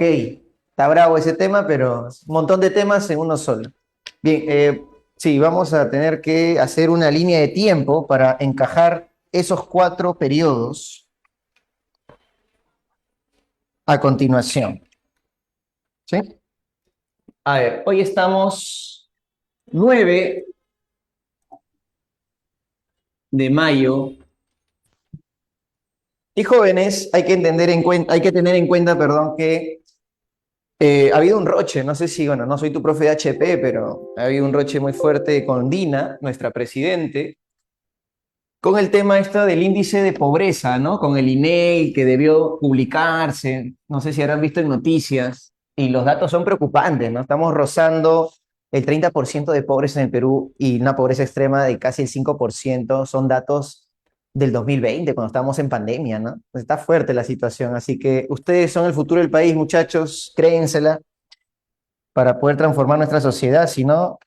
está bravo ese tema, pero un montón de temas en uno solo. Bien, sí, vamos a tener que hacer una línea de tiempo para encajar esos 4 periodos a continuación. ¿Sí? A ver, hoy estamos 9 de mayo. Y jóvenes, hay que tener en cuenta, perdón, que ha habido un roche, no sé si, bueno, no soy tu profe de HP, pero ha habido un roche muy fuerte con Dina, nuestra presidente, con el tema esto del índice de pobreza, ¿no? Con el INEI que debió publicarse, no sé si habrán visto en noticias, y los datos son preocupantes, ¿no? Estamos rozando el 30% de pobres en el Perú y una pobreza extrema de casi el 5%, son datos del 2020, cuando estábamos en pandemia, ¿no? Está fuerte la situación, así que ustedes son el futuro del país, muchachos, créensela, para poder transformar nuestra sociedad, si no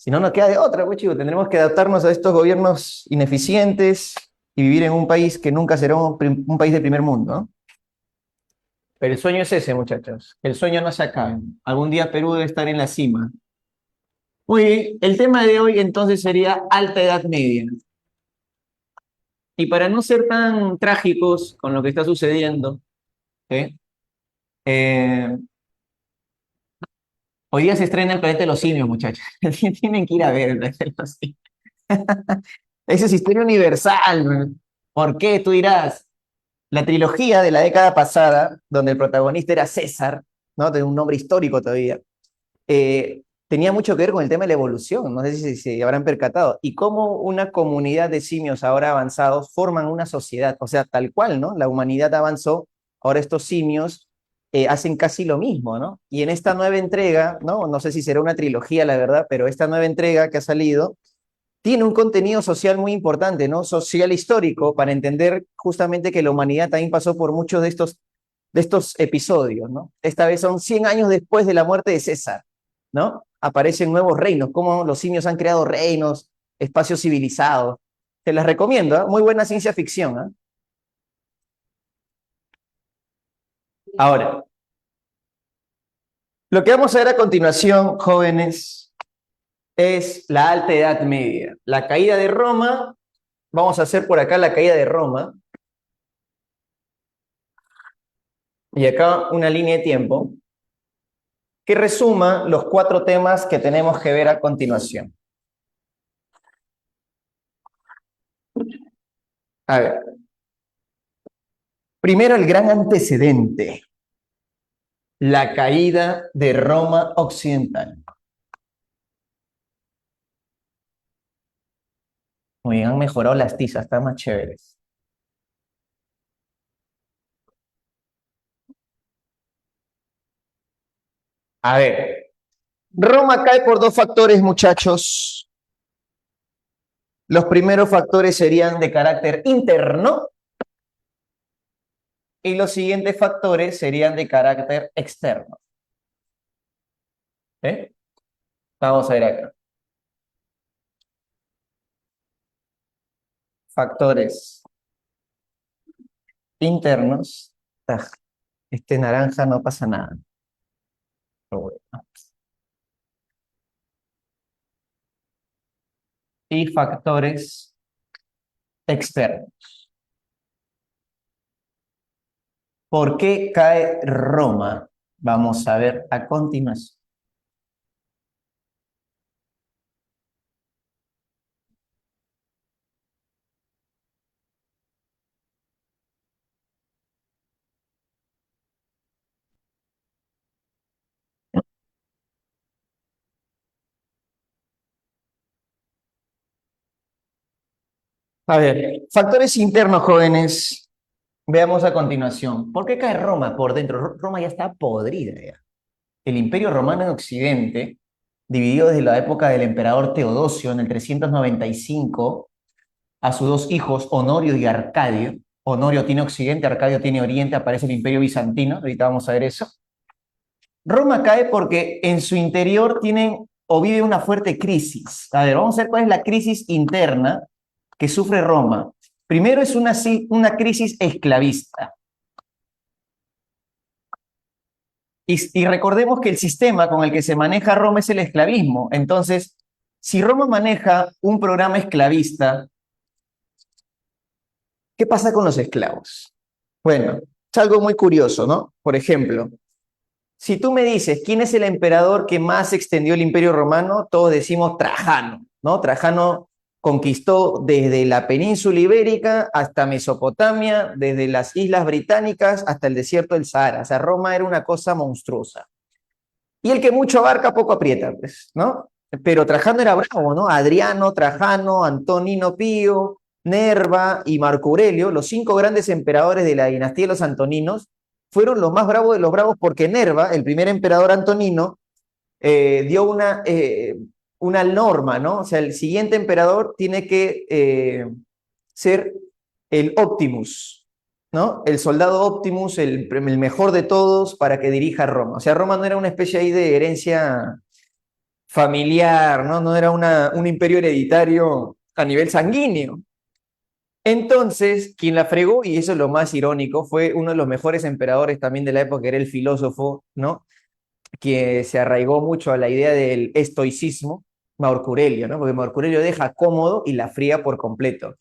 nos queda de otra, pues chicos, tendremos que adaptarnos a estos gobiernos ineficientes y vivir en un país que nunca será un país de primer mundo, ¿no? Pero el sueño es ese, muchachos. El sueño no se acaba. Algún día Perú debe estar en la cima. Muy bien, el tema de hoy entonces sería Alta Edad Media. Y para no ser tan trágicos con lo que está sucediendo, ¿eh? Eh, hoy día se estrena El Planeta de los Simios, muchachos. Tienen que ir a ver El Planeta de los Simios. Esa es historia universal, man. ¿Por qué? Tú dirás. La trilogía de la década pasada, donde el protagonista era César, ¿no? De un nombre histórico todavía, tenía mucho que ver con el tema de la evolución, no sé si se habrán percatado, y cómo una comunidad de simios ahora avanzados forman una sociedad, o sea, tal cual, ¿no? La humanidad avanzó, ahora estos simios hacen casi lo mismo, ¿no? Y en esta nueva entrega, ¿no? No sé si será una trilogía, la verdad, pero esta nueva entrega que ha salido tiene un contenido social muy importante, ¿no? Social histórico, para entender justamente que la humanidad también pasó por muchos de estos episodios, ¿no? Esta vez son 100 años después de la muerte de César, ¿no? Aparecen nuevos reinos, cómo los simios han creado reinos, espacios civilizados. Te las recomiendo, ¿eh? Muy buena ciencia ficción, ¿eh? Ahora, lo que vamos a ver a continuación, jóvenes, es la Alta Edad Media. La caída de Roma, vamos a hacer por acá la caída de Roma, y acá una línea de tiempo que resuma los 4 temas que tenemos que ver a continuación. A ver, primero el gran antecedente, la caída de Roma Occidental. Muy bien, han mejorado las tizas, están más chéveres. A ver, Roma cae por 2 factores, muchachos. Los primeros factores serían de carácter interno y los siguientes factores serían de carácter externo. ¿Eh? Vamos a ver acá. Factores internos. Este naranja no pasa nada. Pero bueno. Y factores externos. ¿Por qué cae Roma? Vamos a ver a continuación. A ver, factores internos, jóvenes. Veamos a continuación. ¿Por qué cae Roma por dentro? Roma ya está podrida ya. El Imperio Romano en Occidente, dividido desde la época del emperador Teodosio en el 395, a sus 2 hijos, Honorio y Arcadio. Honorio tiene Occidente, Arcadio tiene Oriente, aparece el Imperio Bizantino, ahorita vamos a ver eso. Roma cae porque en su interior tienen o vive una fuerte crisis. A ver, vamos a ver cuál es la crisis interna que sufre Roma. Primero es una crisis esclavista. Y recordemos que el sistema con el que se maneja Roma es el esclavismo. Entonces, si Roma maneja un programa esclavista, ¿qué pasa con los esclavos? Bueno, es algo muy curioso, ¿no? Por ejemplo, si tú me dices quién es el emperador que más extendió el Imperio Romano, todos decimos Trajano, ¿no? Trajano conquistó desde la península ibérica hasta Mesopotamia, desde las Islas Británicas hasta el desierto del Sahara. O sea, Roma era una cosa monstruosa. Y el que mucho abarca, poco aprieta, pues, ¿no? Pero Trajano era bravo, ¿no? Adriano, Trajano, Antonino Pío, Nerva y Marco Aurelio, los 5 grandes emperadores de la dinastía de los Antoninos, fueron los más bravos de los bravos porque Nerva, el primer emperador antonino, dio una norma, ¿no? O sea, el siguiente emperador tiene que ser el Optimus, ¿no? El soldado Optimus, el mejor de todos para que dirija Roma. O sea, Roma no era una especie ahí de herencia familiar, ¿no? No era un imperio hereditario a nivel sanguíneo. Entonces, quien la fregó, y eso es lo más irónico, fue uno de los mejores emperadores también de la época, que era el filósofo, ¿no? Que se arraigó mucho a la idea del estoicismo, Marco Aurelio, ¿no? Porque Marco Aurelio deja cómodo y la fría por completo.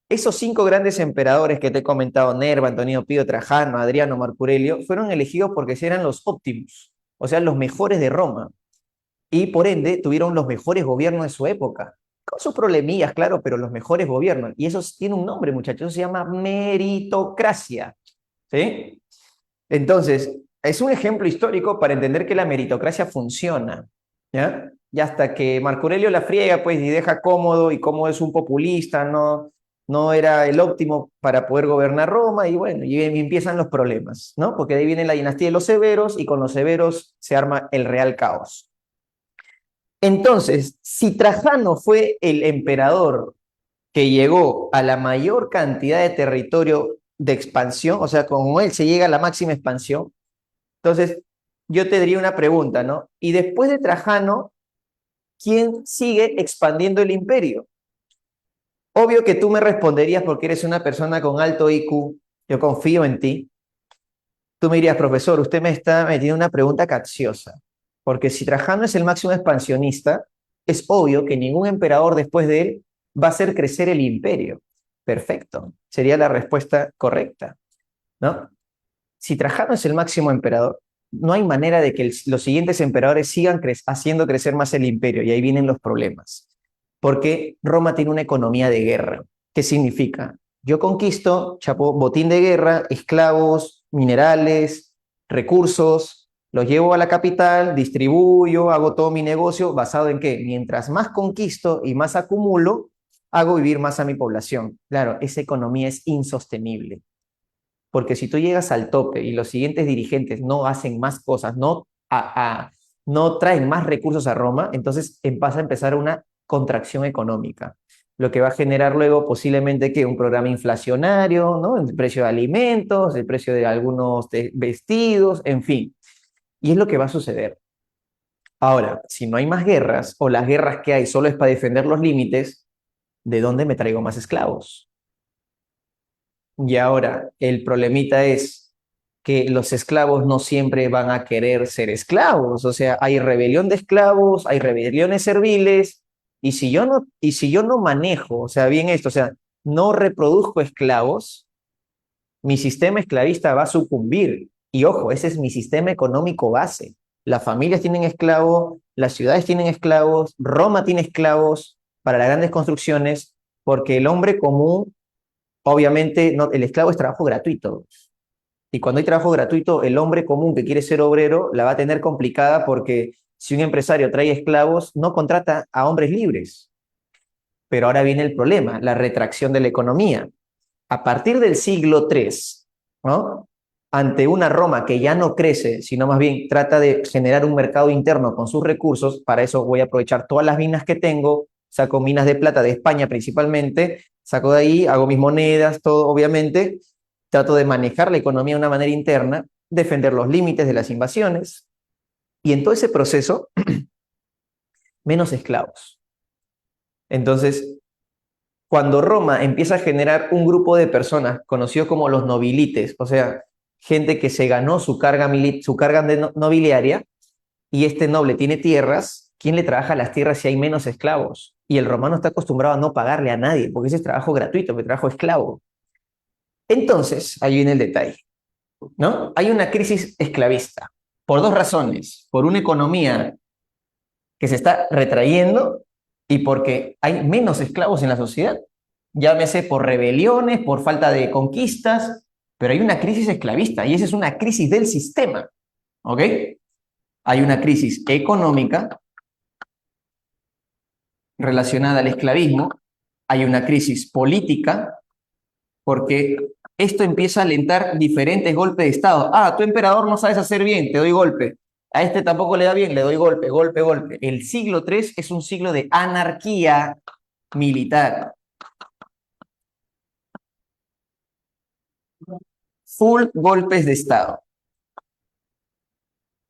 Esos 5 grandes emperadores que te he comentado, Nerva, Antonio Pío, Trajano, Adriano, Marco Aurelio, fueron elegidos porque eran los óptimos, o sea, los mejores de Roma, y por ende tuvieron los mejores gobiernos de su época. Con sus problemillas, claro, pero los mejores gobiernos. Y eso tiene un nombre, muchachos, se llama meritocracia. ¿Sí? Entonces, es un ejemplo histórico para entender que la meritocracia funciona, ¿ya? Y hasta que Marco Aurelio la friega, pues, y deja cómodo, y como es un populista, no era el óptimo para poder gobernar Roma, y bueno, y empiezan los problemas, ¿no? Porque de ahí viene la dinastía de los Severos, y con los Severos se arma el real caos. Entonces, si Trajano fue el emperador que llegó a la mayor cantidad de territorio de expansión, o sea, con él se llega a la máxima expansión, entonces yo te diría una pregunta, ¿no? Y después de Trajano, ¿quién sigue expandiendo el imperio? Obvio que tú me responderías porque eres una persona con alto IQ, yo confío en ti. Tú me dirías, profesor, usted me está metiendo una pregunta capciosa, porque si Trajano es el máximo expansionista, es obvio que ningún emperador después de él va a hacer crecer el imperio. Perfecto, sería la respuesta correcta, ¿no? Si Trajano es el máximo emperador, no hay manera de que los siguientes emperadores sigan haciendo crecer más el imperio, y ahí vienen los problemas. Porque Roma tiene una economía de guerra. ¿Qué significa? Yo conquisto, chapo, botín de guerra, esclavos, minerales, recursos, los llevo a la capital, distribuyo, hago todo mi negocio basado en qué? Mientras más conquisto y más acumulo, hago vivir más a mi población. Claro, esa economía es insostenible. Porque si tú llegas al tope y los siguientes dirigentes no hacen más cosas, no traen más recursos a Roma, entonces pasa a empezar una contracción económica, lo que va a generar luego posiblemente que un programa inflacionario, ¿no? El precio de alimentos, el precio de algunos vestidos, en fin. Y es lo que va a suceder. Ahora, si no hay más guerras o las guerras que hay solo es para defender los límites, ¿de dónde me traigo más esclavos? Y ahora, el problemita es que los esclavos no siempre van a querer ser esclavos. O sea, hay rebelión de esclavos, hay rebeliones serviles, y si yo no manejo, o sea, bien esto, o sea, no reproduzco esclavos, mi sistema esclavista va a sucumbir. Y ojo, ese es mi sistema económico base. Las familias tienen esclavos, las ciudades tienen esclavos, Roma tiene esclavos para las grandes construcciones, porque el hombre común, obviamente, no, el esclavo es trabajo gratuito. Y cuando hay trabajo gratuito, el hombre común que quiere ser obrero la va a tener complicada porque si un empresario trae esclavos, no contrata a hombres libres. Pero ahora viene el problema, la retracción de la economía. A partir del siglo III, ¿no? Ante una Roma que ya no crece, sino más bien trata de generar un mercado interno con sus recursos, para eso voy a aprovechar todas las minas que tengo, saco minas de plata de España principalmente, saco de ahí, hago mis monedas, todo obviamente, trato de manejar la economía de una manera interna, defender los límites de las invasiones, y en todo ese proceso, menos esclavos. Entonces, cuando Roma empieza a generar un grupo de personas conocidos como los nobilites, o sea, gente que se ganó su carga, nobiliaria, y este noble tiene tierras. ¿Quién le trabaja las tierras si hay menos esclavos? Y el romano está acostumbrado a no pagarle a nadie, porque ese es trabajo gratuito, que trabajo esclavo. Entonces, ahí viene el detalle, ¿no? Hay una crisis esclavista, por dos razones. Por una economía que se está retrayendo y porque hay menos esclavos en la sociedad. Llámese por rebeliones, por falta de conquistas, pero hay una crisis esclavista y esa es una crisis del sistema, ¿ok? Hay una crisis económica relacionada al esclavismo, hay una crisis política, porque esto empieza a alentar diferentes golpes de Estado. Ah, tu emperador no sabes hacer bien, te doy golpe. A este tampoco le da bien, le doy golpe, golpe, golpe. El siglo III es un siglo de anarquía militar. Full golpes de Estado.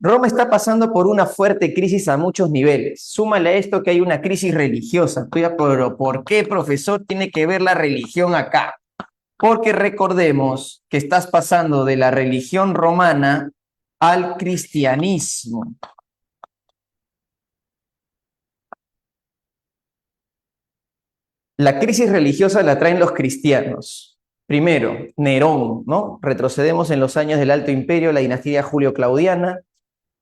Roma está pasando por una fuerte crisis a muchos niveles. Súmale a esto que hay una crisis religiosa. Pero ¿por qué, profesor, tiene que ver la religión acá? Porque recordemos que estás pasando de la religión romana al cristianismo. La crisis religiosa la traen los cristianos. Primero, Nerón, ¿no? Retrocedemos en los años del Alto Imperio, la dinastía Julio-Claudiana.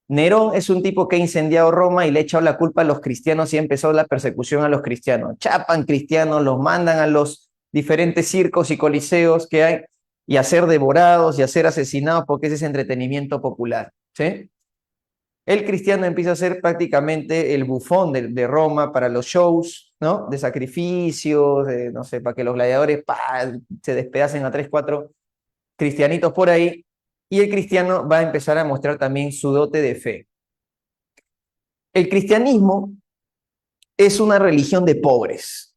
Nerón es un tipo que ha incendiado Roma y le ha echado la culpa a los cristianos y ha empezado la persecución a los cristianos. Chapan cristianos, los mandan a los diferentes circos y coliseos que hay y a ser devorados y a ser asesinados porque ese es entretenimiento popular, ¿sí? El cristiano empieza a ser prácticamente el bufón de Roma para los shows, ¿no? De sacrificios, no sé, para que los gladiadores se despedacen a 3, 4 cristianitos por ahí, y el cristiano va a empezar a mostrar también su dote de fe. El cristianismo es una religión de pobres,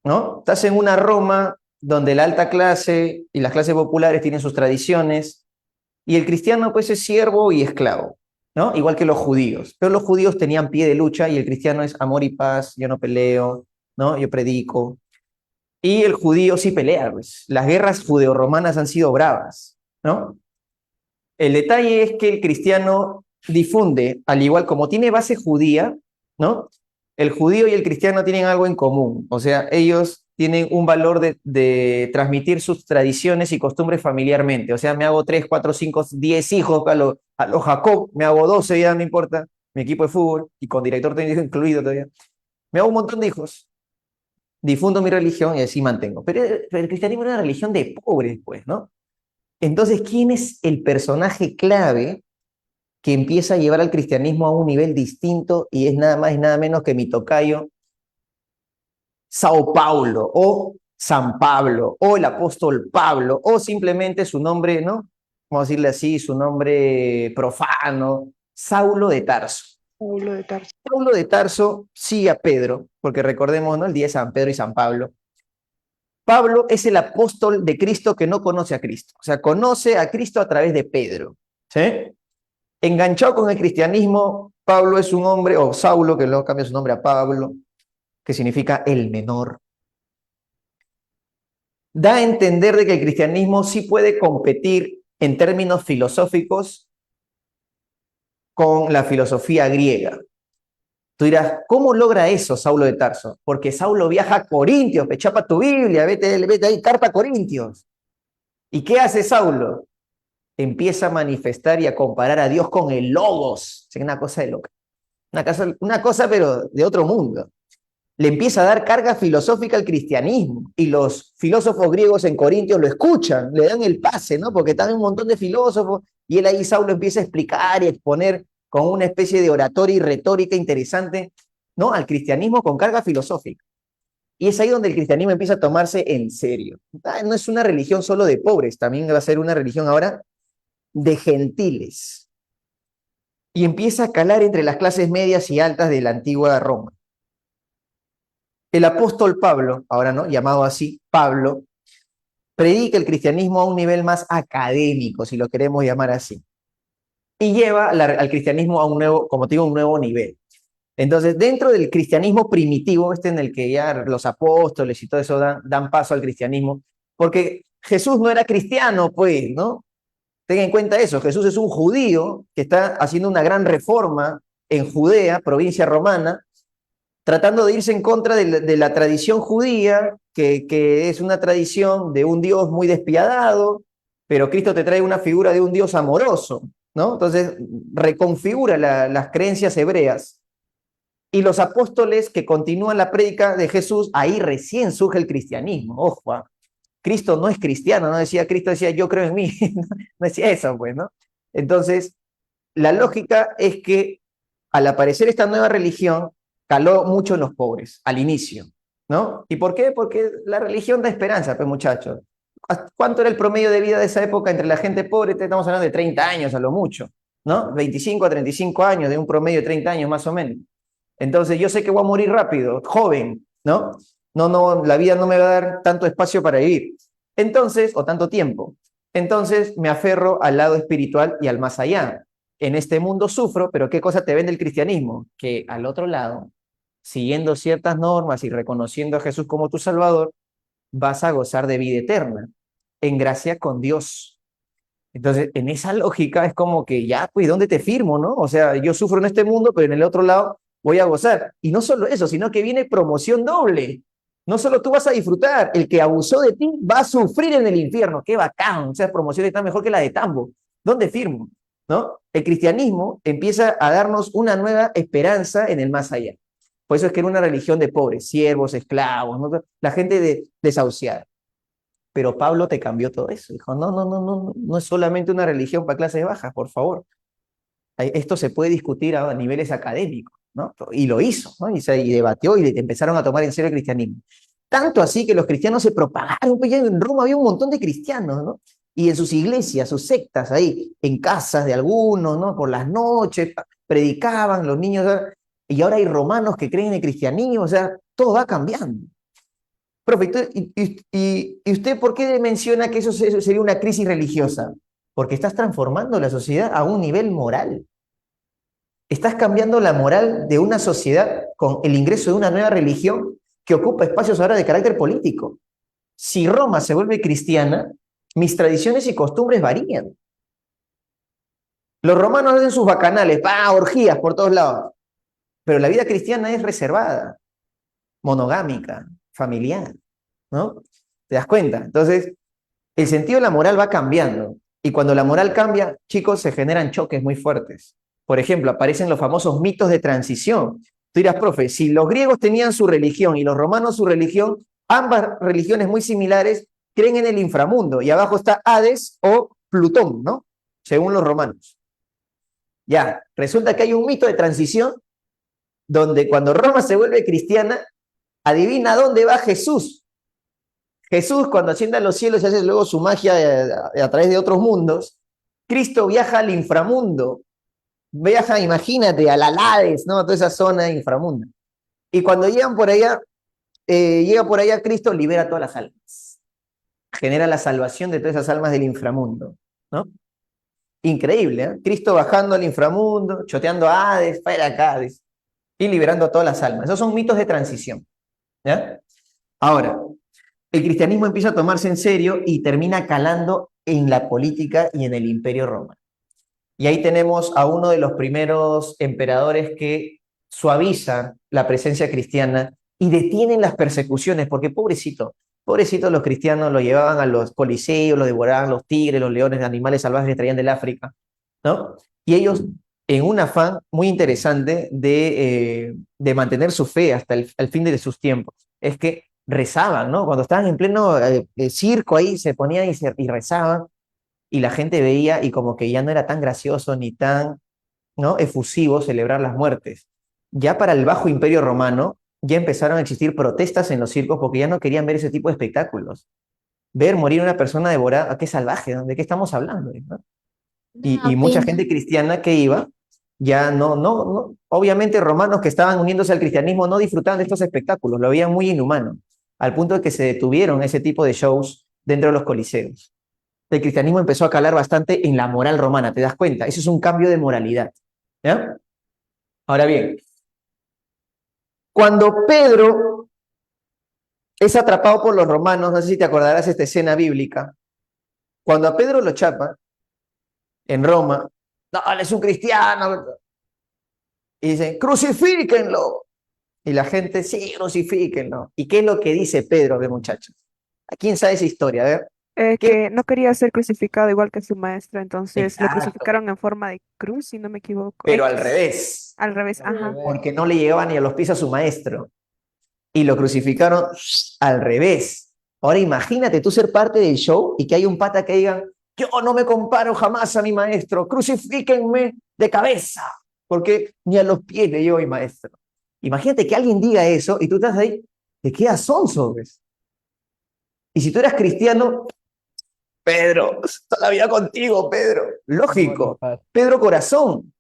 ¿no? Estás en una Roma donde la alta clase y las clases populares tienen sus tradiciones, y el cristiano pues es siervo y esclavo, ¿no? Igual que los judíos, pero los judíos tenían pie de lucha y el cristiano es amor y paz, yo no peleo, ¿no? Yo predico. Y el judío sí pelea, pues. Las guerras judeo-romanas han sido bravas, ¿no? El detalle es que el cristiano difunde, al igual como tiene base judía, ¿no? El judío y el cristiano tienen algo en común, o sea, ellos tienen un valor de transmitir sus tradiciones y costumbres familiarmente, o sea, me hago 3, 4, 5, 10 hijos a lo Jacob, me hago 12, ya no importa, mi equipo de fútbol, y con director técnico incluido todavía, me hago un montón de hijos, difundo mi religión y así mantengo, pero el cristianismo es una religión de pobres, pues, ¿no? Entonces, ¿quién es el personaje clave que empieza a llevar al cristianismo a un nivel distinto y es nada más y nada menos que mi tocayo Sao Paulo o San Pablo o el apóstol Pablo o simplemente su nombre, ¿no? Vamos a decirle así, su nombre profano, Saulo de Tarso. Saulo de Tarso. Saulo de Tarso sigue a Pedro, porque recordemos, ¿no? El día de San Pedro y San Pablo. Pablo es el apóstol de Cristo que no conoce a Cristo, o sea, conoce a Cristo a través de Pedro, ¿sí? Enganchado con el cristianismo, Pablo es un hombre, o Saulo, que luego cambia su nombre a Pablo, que significa el menor. Da a entender de que el cristianismo sí puede competir en términos filosóficos con la filosofía griega. Tú dirás, ¿cómo logra eso Saulo de Tarso? Porque Saulo viaja a Corintios, pechapa tu Biblia, vete ahí, carta a Corintios. ¿Y qué hace Saulo? Empieza a manifestar y a comparar a Dios con el Logos. Es una cosa de loca. Una cosa, pero de otro mundo. Le empieza a dar carga filosófica al cristianismo. Y los filósofos griegos en Corintios lo escuchan, le dan el pase, ¿no? Porque están un montón de filósofos y él ahí, Saulo, empieza a explicar y a exponer con una especie de oratoria y retórica interesante, ¿no? Al cristianismo con carga filosófica. Y es ahí donde el cristianismo empieza a tomarse en serio. No es una religión solo de pobres, también va a ser una religión ahora de gentiles. Y empieza a calar entre las clases medias y altas de la antigua Roma. El apóstol Pablo, ahora no, llamado así, Pablo, predica el cristianismo a un nivel más académico, si lo queremos llamar así. Y lleva al cristianismo a un nuevo, como te digo, un nuevo nivel. Entonces, dentro del cristianismo primitivo, en el que ya los apóstoles y todo eso dan paso al cristianismo, porque Jesús no era cristiano, pues, ¿no? Ten en cuenta eso, Jesús es un judío que está haciendo una gran reforma en Judea, provincia romana, tratando de irse en contra de la tradición judía, que es una tradición de un Dios muy despiadado, pero Cristo te trae una figura de un Dios amoroso, ¿no? Entonces, reconfigura las creencias hebreas. Y los apóstoles que continúan la prédica de Jesús, ahí recién surge el cristianismo. Ojo, Cristo no es cristiano, no decía Cristo, decía yo creo en mí, no decía eso, pues, ¿no? Entonces, la lógica es que al aparecer esta nueva religión, caló mucho en los pobres, al inicio, ¿no? ¿Y por qué? Porque la religión da esperanza, pues muchachos. ¿Cuánto era el promedio de vida de esa época entre la gente pobre? Estamos hablando de 30 años a lo mucho, ¿no? 25 a 35 años, de un promedio de 30 años más o menos. Entonces yo sé que voy a morir rápido, joven, ¿no? No, la vida no me va a dar tanto espacio para vivir. Entonces, o tanto tiempo. Entonces me aferro al lado espiritual y al más allá. En este mundo sufro, pero ¿qué cosa te vende el cristianismo? Que al otro lado, siguiendo ciertas normas y reconociendo a Jesús como tu Salvador, vas a gozar de vida eterna, en gracia con Dios. Entonces, en esa lógica es como que ya, pues, ¿dónde te firmo, no? O sea, yo sufro en este mundo, pero en el otro lado voy a gozar. Y no solo eso, sino que viene promoción doble. No solo tú vas a disfrutar, el que abusó de ti va a sufrir en el infierno. ¡Qué bacán! O sea, promoción está mejor que la de Tambo. ¿Dónde firmo? ¿No? El cristianismo empieza a darnos una nueva esperanza en el más allá. Por eso es que era una religión de pobres, siervos, esclavos, ¿no? La gente desahuciada. Pero Pablo te cambió todo eso. Dijo, no es solamente una religión para clases bajas, por favor. Esto se puede discutir a niveles académicos, ¿no? Y lo hizo, ¿no? Y debatió y empezaron a tomar en serio el cristianismo. Tanto así que los cristianos se propagaron, pues ya en Roma había un montón de cristianos, ¿no? Y en sus iglesias, sus sectas ahí, en casas de algunos, ¿no? Por las noches, predicaban los niños, ¿no? Y ahora hay romanos que creen en el cristianismo, o sea, todo va cambiando. Profe, ¿y usted por qué menciona que eso sería una crisis religiosa? Porque estás transformando la sociedad a un nivel moral. Estás cambiando la moral de una sociedad con el ingreso de una nueva religión que ocupa espacios ahora de carácter político. Si Roma se vuelve cristiana, mis tradiciones y costumbres varían. Los romanos hacen sus bacanales, orgías por todos lados. Pero la vida cristiana es reservada, monogámica, familiar, ¿no? ¿Te das cuenta? Entonces, el sentido de la moral va cambiando. Y cuando la moral cambia, chicos, se generan choques muy fuertes. Por ejemplo, aparecen los famosos mitos de transición. Tú dirás, profe, si los griegos tenían su religión y los romanos su religión, ambas religiones muy similares creen en el inframundo. Y abajo está Hades o Plutón, ¿no? Según los romanos. Ya, resulta que hay un mito de transición donde cuando Roma se vuelve cristiana, adivina dónde va Jesús. Jesús, cuando asciende a los cielos y hace luego su magia a través de otros mundos, Cristo viaja al inframundo, viaja, imagínate, al Hades, ¿no? A toda esa zona inframunda. Y cuando llegan por allá, llega por allá Cristo, libera todas las almas. Genera la salvación de todas esas almas del inframundo, ¿no? Increíble, ¿eh? Cristo bajando al inframundo, choteando a Hades, para acá, Hades, y liberando a todas las almas. Esos son mitos de transición, ¿ya? Ahora, el cristianismo empieza a tomarse en serio y termina calando en la política y en el Imperio Romano. Y ahí tenemos a uno de los primeros emperadores que suavizan la presencia cristiana y detienen las persecuciones, porque pobrecitos los cristianos lo llevaban a los coliseos, lo devoraban los tigres, los leones, animales salvajes que traían del África, ¿no? Y ellos, en un afán muy interesante de mantener su fe hasta el fin de sus tiempos, es que rezaban, ¿no? Cuando estaban en pleno circo ahí, se ponían y rezaban, y la gente veía y como que ya no era tan gracioso ni tan, ¿no?, efusivo celebrar las muertes. Ya para el Bajo Imperio Romano ya empezaron a existir protestas en los circos porque ya no querían ver ese tipo de espectáculos. Ver morir a una persona devorada, qué salvaje, ¿no? ¿De qué estamos hablando? ¿No? Y Una mucha pena. gente cristiana que iba, ya no, obviamente romanos que estaban uniéndose al cristianismo no disfrutaban de estos espectáculos, lo veían muy inhumano, al punto de que se detuvieron ese tipo de shows dentro de los coliseos. El cristianismo empezó a calar bastante en la moral romana, ¿te das cuenta? Eso es un cambio de moralidad, ¿ya? Ahora bien, cuando Pedro es atrapado por los romanos, no sé si te acordarás de esta escena bíblica, cuando a Pedro lo chapa, en Roma. No, él es un cristiano. Y dicen, crucifíquenlo. Y la gente, sí, crucifíquenlo. ¿Y qué es lo que dice Pedro, de muchachos? ¿A quién sabe esa historia? A ver, ¿qué? Que no quería ser crucificado igual que su maestro, entonces lo Exacto, crucificaron en forma de cruz, si no me equivoco. pero al X, revés, al revés, ajá. porque no le llegaba ni a los pies a su maestro. Y lo crucificaron al revés. Ahora imagínate tú ser parte del show y que hay un pata que diga, yo no me comparo jamás a mi maestro, crucifíquenme de cabeza, porque ni a los pies le llevo a mi maestro. Imagínate que alguien diga eso y tú estás ahí, te quedas sonso, ¿ves? Y si tú eras cristiano, Pedro, toda la vida contigo, Pedro. Lógico. Pedro Corazón,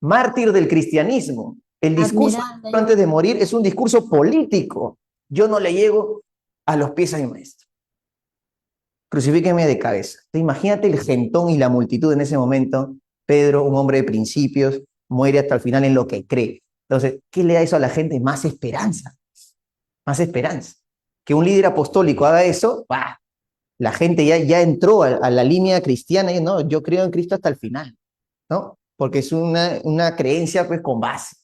mártir del cristianismo. El discurso Admirable. antes de morir es un discurso político. Yo no le llego a los pies a mi maestro. Crucifíqueme de cabeza. Imagínate el gentón y la multitud en ese momento. Pedro, un hombre de principios, muere hasta el final en lo que cree. Entonces, ¿qué le da eso a la gente? Más esperanza. Más esperanza. Que un líder apostólico haga eso, ¡bah! La gente ya entró a la línea cristiana y no, yo creo en Cristo hasta el final, ¿no? Porque es una creencia pues con base.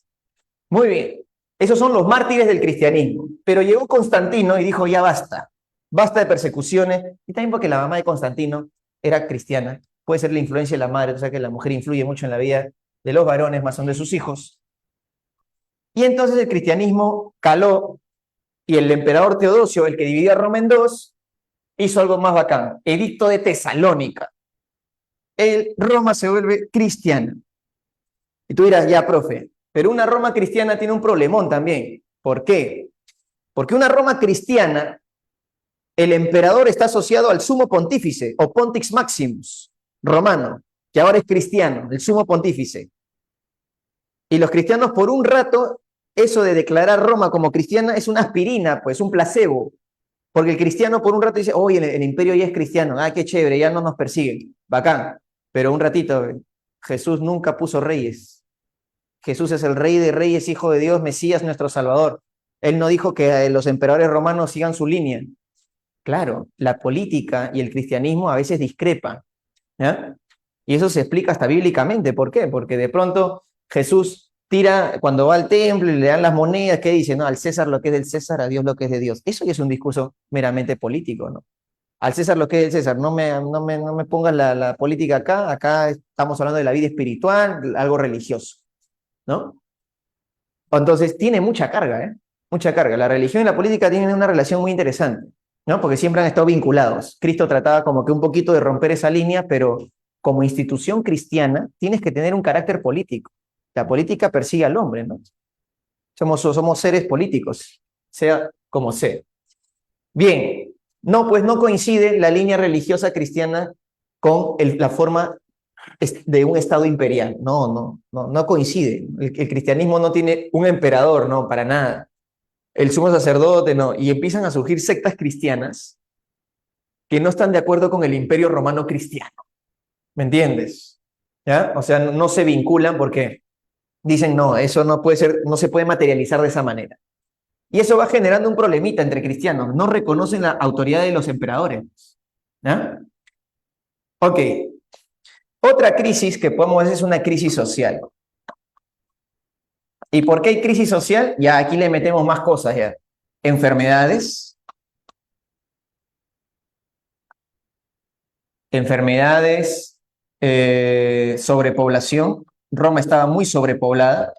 Muy bien, esos son los mártires del cristianismo. Pero llegó Constantino y dijo, ya basta, basta de persecuciones. Y también porque la mamá de Constantino era cristiana. Puede ser la influencia de la madre, o sea que la mujer influye mucho en la vida de los varones, más son de sus hijos. Y entonces el cristianismo caló y el emperador Teodosio, el que dividía Roma en dos, hizo algo más bacán, Edicto de Tesalónica. Roma se vuelve cristiana. Y tú dirás, ya, profe, pero una Roma cristiana tiene un problemón también. ¿Por qué? Porque una Roma cristiana, el emperador está asociado al sumo pontífice o Pontifex Maximus romano, que ahora es cristiano, el sumo pontífice. Y los cristianos por un rato, eso de declarar Roma como cristiana es una aspirina, pues un placebo. Porque el cristiano por un rato dice, oye, el imperio ya es cristiano, ah, qué chévere, ya no nos persiguen, bacán. Pero un ratito, Jesús nunca puso reyes. Jesús es el rey de reyes, hijo de Dios, Mesías, nuestro Salvador. Él no dijo que los emperadores romanos sigan su línea. Claro, la política y el cristianismo a veces discrepan, ¿ya? Y eso se explica hasta bíblicamente. ¿Por qué? Porque de pronto Jesús tira, cuando va al templo y le dan las monedas, ¿qué dice? No, al César lo que es del César, a Dios lo que es de Dios. Eso ya es un discurso meramente político, ¿no? Al César lo que es del César, no me pongas la política acá, acá estamos hablando de la vida espiritual, algo religioso, ¿no? Entonces tiene mucha carga, ¿eh? Mucha carga. La religión y la política tienen una relación muy interesante, ¿no? Porque siempre han estado vinculados. Cristo trataba como que un poquito de romper esa línea, pero como institución cristiana tienes que tener un carácter político. La política persigue al hombre, ¿no? Somos seres políticos, sea como sea. Bien, no, pues no coincide la línea religiosa cristiana con la forma de un estado imperial. No coincide. El cristianismo no tiene un emperador, no, para nada. El sumo sacerdote, no. Y empiezan a surgir sectas cristianas que no están de acuerdo con el imperio romano cristiano. ¿Me entiendes? ¿Ya? O sea, no se vinculan porque dicen, no, eso no puede ser, no se puede materializar de esa manera. Y eso va generando un problemita entre cristianos. No reconocen la autoridad de los emperadores. ¿Ya? Ok. Otra crisis que podemos ver es una crisis social. ¿Y por qué hay crisis social? Ya aquí le metemos más cosas ya. Enfermedades, enfermedades, sobrepoblación. Roma estaba muy sobrepoblada.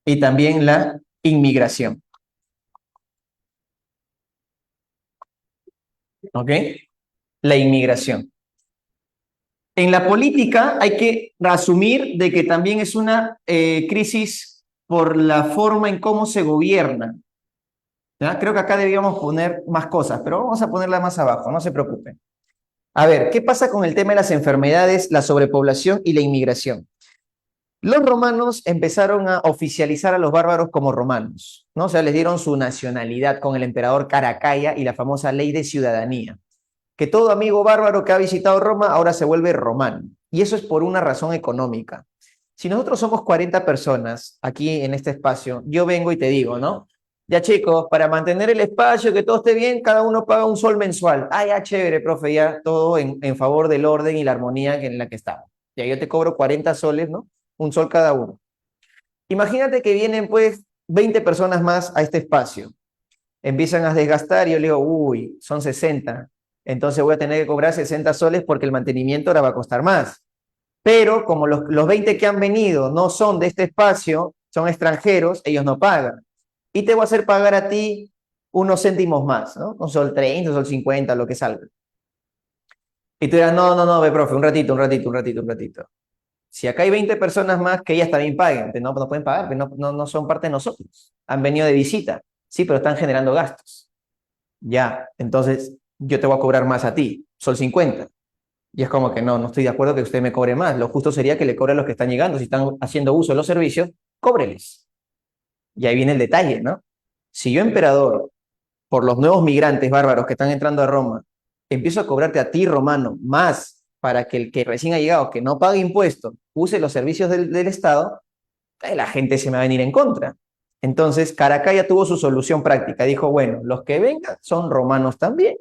Y también la inmigración. ¿Ok? La inmigración. En la política hay que asumir de que también es una crisis por la forma en cómo se gobierna. ¿Ya? Creo que acá debíamos poner más cosas, pero vamos a ponerla más abajo, no se preocupen. A ver, ¿qué pasa con el tema de las enfermedades, la sobrepoblación y la inmigración? Los romanos empezaron a oficializar a los bárbaros como romanos, ¿no? O sea, les dieron su nacionalidad con el emperador Caracalla y la famosa ley de ciudadanía. Que todo amigo bárbaro que ha visitado Roma ahora se vuelve romano. Y eso es por una razón económica. Si nosotros somos 40 personas aquí en este espacio, yo vengo y te digo, ¿no? Ya chicos, para mantener el espacio, que todo esté bien, cada uno paga un sol mensual. Ah, ya chévere, profe, ya todo en favor del orden y la armonía en la que estamos. Ya yo te cobro 40 soles, ¿no? Un sol cada uno. Imagínate que vienen pues 20 personas más a este espacio. Empiezan a desgastar y yo le digo, uy, son 60. Entonces voy a tener que cobrar 60 soles porque el mantenimiento ahora va a costar más. Pero como los 20 que han venido no son de este espacio, son extranjeros, ellos no pagan. Y te voy a hacer pagar a ti unos céntimos más, ¿no? Un sol 30, un sol 50, lo que salga. Y tú dirás, no, no, no, ve, profe, un ratito, un ratito, un ratito, un ratito. Si acá hay 20 personas más que ellas también paguen, pero no pueden pagar, pero no son parte de nosotros. Han venido de visita, sí, pero están generando gastos. Ya, entonces yo te voy a cobrar más a ti, sol 50. Y es como que no estoy de acuerdo que usted me cobre más. Lo justo sería que le cobre a los que están llegando. Si están haciendo uso de los servicios, cóbreles. Y ahí viene el detalle, ¿no? Si yo, emperador, por los nuevos migrantes bárbaros que están entrando a Roma, empiezo a cobrarte a ti, romano, más para que el que recién ha llegado, que no pague impuestos, use los servicios del Estado, la gente se me va a venir en contra. Entonces, Caracalla tuvo su solución práctica. Dijo, bueno, los que vengan son romanos también.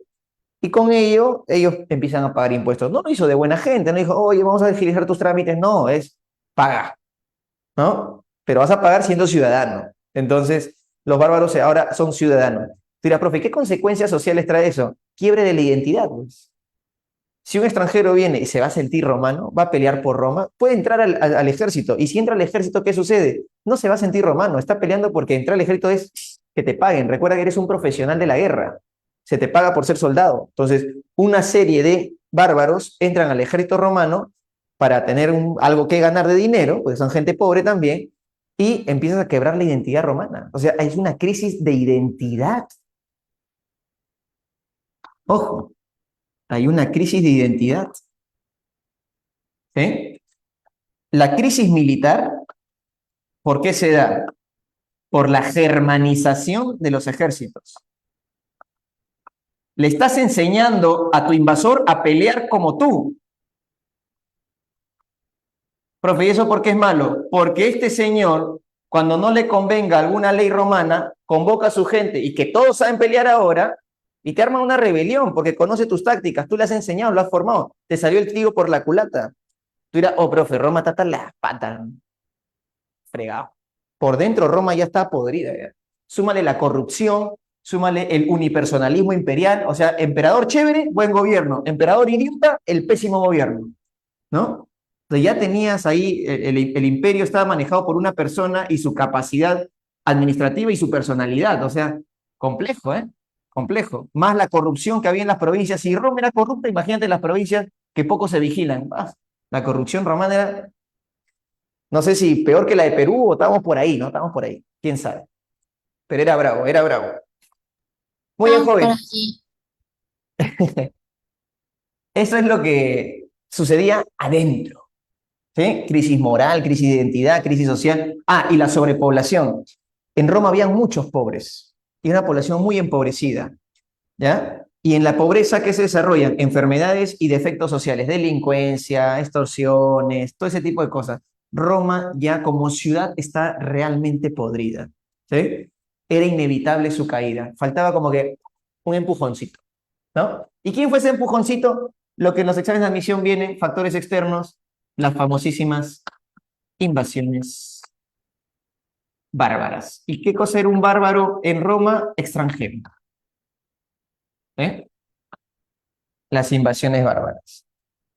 Y con ello, ellos empiezan a pagar impuestos. No lo hizo de buena gente, no dijo, oye, vamos a agilizar tus trámites. No, es paga, ¿no? Pero vas a pagar siendo ciudadano. Entonces, los bárbaros ahora son ciudadanos. Tú dirás, profe, ¿qué consecuencias sociales trae eso? Quiebre de la identidad, pues. Si un extranjero viene y se va a sentir romano, va a pelear por Roma, puede entrar al ejército. Y si entra al ejército, ¿qué sucede? No se va a sentir romano, está peleando porque entrar al ejército es que te paguen. Recuerda que eres un profesional de la guerra. Se te paga por ser soldado. Entonces, una serie de bárbaros entran al ejército romano para tener algo que ganar de dinero, porque son gente pobre también, y empiezas a quebrar la identidad romana. O sea, es una crisis de identidad. Ojo, hay una crisis de identidad. ¿Sí? La crisis militar, ¿por qué se da? Por la germanización de los ejércitos. Le estás enseñando a tu invasor a pelear como tú. Profe, ¿y eso por qué es malo? Porque este señor, cuando no le convenga alguna ley romana, convoca a su gente y que todos saben pelear ahora y te arma una rebelión porque conoce tus tácticas, tú le has enseñado, lo has formado, te salió el trigo por la culata. Tú dirás, oh, profe, Roma está hasta las patas. Fregado. Por dentro Roma ya está podrida. Ya. Súmale la corrupción, súmale el unipersonalismo imperial, o sea, emperador chévere, buen gobierno, emperador idiota, el pésimo gobierno, ¿no? Entonces ya tenías ahí, el imperio estaba manejado por una persona y su capacidad administrativa y su personalidad, o sea, complejo, ¿eh? Complejo. Más la corrupción que había en las provincias. Si Roma era corrupta, imagínate las provincias que poco se vigilan. La corrupción romana era, no sé si peor que la de Perú o estábamos por ahí, ¿no? Estamos por ahí, quién sabe. Pero era bravo, era bravo. Muy bien, Vamos por joven. allí. Eso es lo que sucedía adentro. ¿Sí? Crisis moral, crisis de identidad, crisis social. Ah, y la sobrepoblación. En Roma habían muchos pobres y una población muy empobrecida. ¿Ya? Y en la pobreza, ¿qué se desarrollan? Enfermedades y defectos sociales, delincuencia, extorsiones, todo ese tipo de cosas. Roma ya como ciudad está realmente podrida. ¿Sí? Era inevitable su caída. Faltaba como que un empujoncito, ¿no? ¿Y quién fue ese empujoncito? Lo que en los exámenes de admisión vienen, factores externos, las famosísimas invasiones bárbaras. ¿Y qué cosa era un bárbaro en Roma? Extranjero. ¿Eh? Las invasiones bárbaras.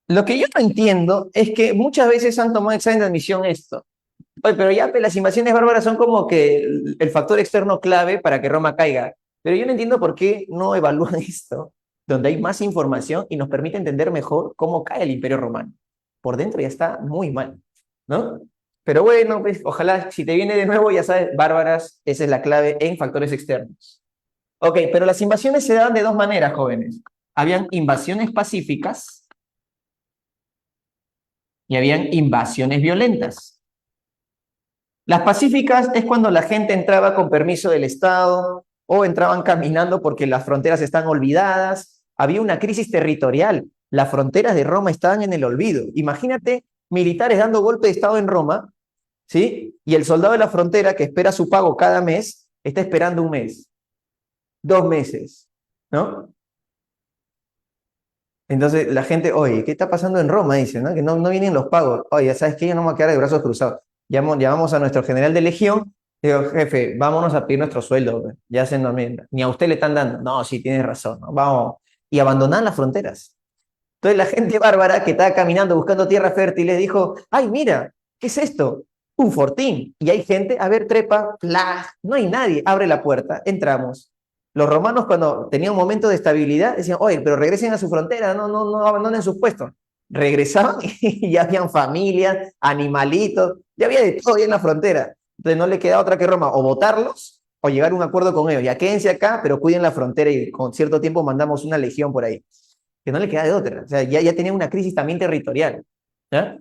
Lo que yo no entiendo es que muchas veces han tomado examen de admisión esto. Oye, pero ya las invasiones bárbaras son como que el factor externo clave para que Roma caiga. Pero yo no entiendo por qué no evalúan esto, donde hay más información y nos permite entender mejor cómo cae el Imperio Romano. Por dentro ya está muy mal, ¿no? Pero bueno, pues ojalá si te viene de nuevo, ya sabes, bárbaras, esa es la clave en factores externos. Ok, pero las invasiones se daban de dos maneras, jóvenes. Habían invasiones pacíficas y habían invasiones violentas. Las pacíficas es cuando la gente entraba con permiso del Estado o entraban caminando porque las fronteras están olvidadas. Había una crisis territorial. Las fronteras de Roma estaban en el olvido. Imagínate militares dando golpe de Estado en Roma, ¿sí? Y el soldado de la frontera que espera su pago cada mes está esperando un mes, 2 meses, ¿no? Entonces la gente, oye, ¿qué está pasando en Roma? Dice, ¿no? Que no vienen los pagos. Oye, ¿sabes qué? Yo no me voy a quedar de brazos cruzados. Llamamos a nuestro general de legión, digo, jefe, vámonos a pedir nuestro sueldo, pues. Ya se nos, ni a usted le están dando. No, sí, tienes razón, ¿no? Vamos. Y abandonan las fronteras. Entonces la gente bárbara que estaba caminando buscando tierra fértil les dijo, ay, mira, ¿qué es esto? Un fortín. Y hay gente, a ver, trepa, no hay nadie, abre la puerta, entramos. Los romanos cuando tenían un momento de estabilidad decían, oye, pero regresen a su frontera, no abandonen sus puestos. Regresaban y ya habían familias, animalitos, ya había de todo ahí en la frontera. Entonces no le queda otra que Roma, o votarlos o llegar a un acuerdo con ellos. Ya quédense acá, pero cuiden la frontera y con cierto tiempo mandamos una legión por ahí. Que no le queda de otra. O sea, ya tenía una crisis también territorial. ¿Ya?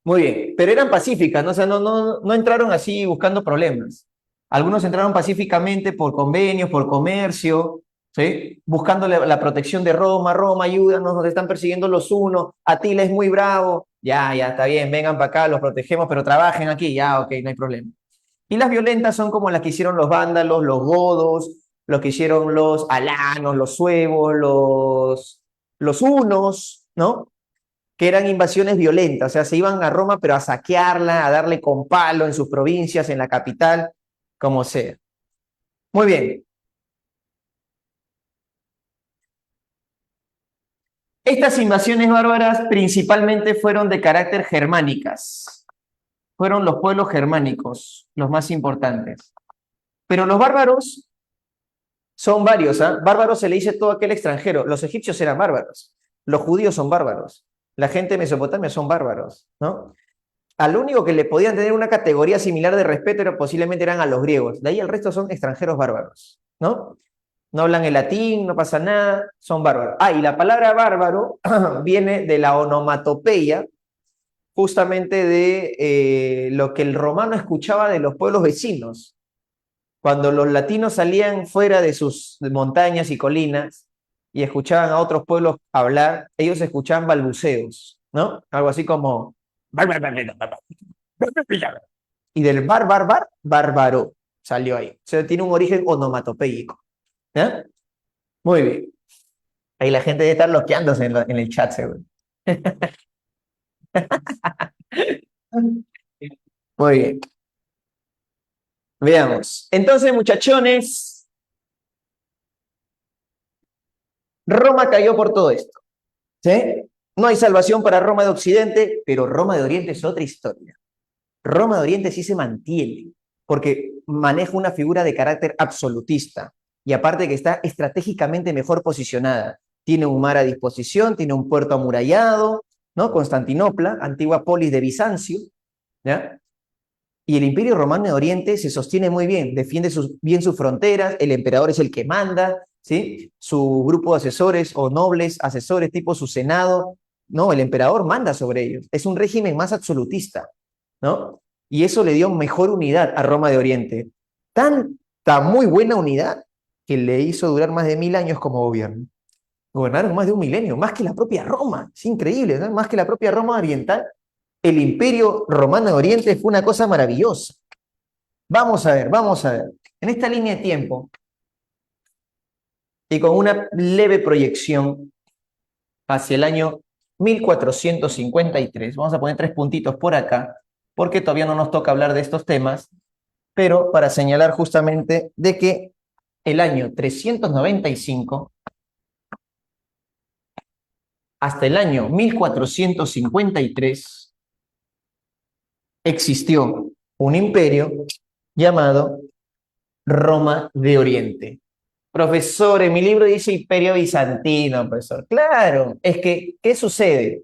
Muy bien, pero eran pacíficas, ¿no? O sea, no entraron así buscando problemas. Algunos entraron pacíficamente por convenios, por comercio, ¿sí? Buscando la protección de Roma. Roma, ayúdanos, nos están persiguiendo los unos. Atila es muy bravo. Ya, está bien, vengan para acá, los protegemos, pero trabajen aquí. Ya, ok, no hay problema. Y las violentas son como las que hicieron los vándalos, los godos, los que hicieron los alanos, los suevos, los hunos, ¿no? Que eran invasiones violentas, o sea, se iban a Roma, pero a saquearla, a darle con palo en sus provincias, en la capital, como sea. Muy bien. Estas invasiones bárbaras principalmente fueron de carácter germánicas. Fueron los pueblos germánicos los más importantes. Pero los bárbaros son varios, ¿ah? Bárbaro se le dice todo aquel extranjero. Los egipcios eran bárbaros. Los judíos son bárbaros. La gente de Mesopotamia son bárbaros, ¿no? Al único que le podían tener una categoría similar de respeto era, posiblemente eran a los griegos. De ahí el resto son extranjeros bárbaros, ¿no? No hablan el latín, no pasa nada, son bárbaros. Ah, y la palabra bárbaro viene de la onomatopeya, justamente de lo que el romano escuchaba de los pueblos vecinos. Cuando los latinos salían fuera de sus montañas y colinas y escuchaban a otros pueblos hablar, ellos escuchaban balbuceos, ¿no? Algo así como... Y del bárbaro, salió ahí. O sea, tiene un origen onomatopéyico. ¿Ya? Muy bien. Ahí la gente debe estar bloqueándose en el chat, seguro. Muy bien. Veamos. Entonces, muchachones, Roma cayó por todo esto. ¿Sí? No hay salvación para Roma de Occidente, pero Roma de Oriente es otra historia. Roma de Oriente sí se mantiene, porque maneja una figura de carácter absolutista y aparte que está estratégicamente mejor posicionada. Tiene un mar a disposición, tiene un puerto amurallado, ¿no? Constantinopla, antigua polis de Bizancio, ¿ya? Y el Imperio Romano de Oriente se sostiene muy bien, defiende bien sus fronteras, el emperador es el que manda, ¿sí? Su grupo de asesores o nobles asesores, tipo su senado, no, el emperador manda sobre ellos. Es un régimen más absolutista, ¿no? Y eso le dio mejor unidad a Roma de Oriente. Tanta muy buena unidad que le hizo durar más de 1000 años como gobierno. Gobernaron más de un milenio, más que la propia Roma. Es increíble, ¿no? Más que la propia Roma oriental. El Imperio Romano de Oriente fue una cosa maravillosa. Vamos a ver, vamos a ver. En esta línea de tiempo y con una leve proyección hacia el año 1453, vamos a poner 3 puntitos por acá, porque todavía no nos toca hablar de estos temas, pero para señalar justamente de que el año 395 hasta el año 1453 existió un imperio llamado Roma de Oriente. Profesor, en mi libro dice Imperio Bizantino, profesor. Claro, es que, ¿qué sucede?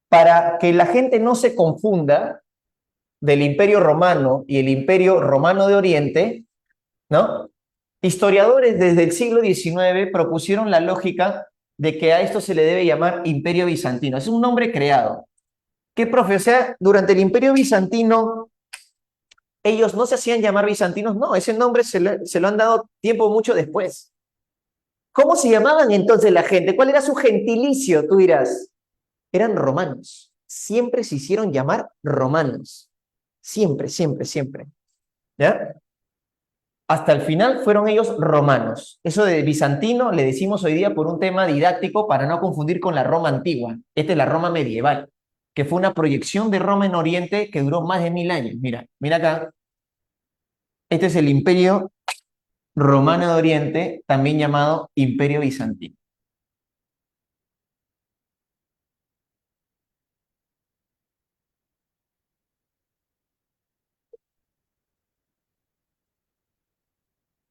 Para que la gente no se confunda del Imperio Romano y el Imperio Romano de Oriente, ¿no? Historiadores desde el siglo XIX propusieron la lógica de que a esto se le debe llamar Imperio Bizantino. Es un nombre creado. ¿Qué, profe? O sea, durante el Imperio Bizantino, ellos no se hacían llamar bizantinos, no, ese nombre se lo han dado tiempo mucho después. ¿Cómo se llamaban entonces la gente? ¿Cuál era su gentilicio? Tú dirás, eran romanos. Siempre se hicieron llamar romanos. Siempre, siempre, siempre. ¿Ya? hasta el final fueron ellos romanos. Eso de bizantino le decimos hoy día por un tema didáctico para no confundir con la Roma antigua. Esta es la Roma medieval, que fue una proyección de Roma en Oriente que duró más de 1000 años. Mira, mira acá. Este es el Imperio Romano de Oriente, también llamado Imperio Bizantino.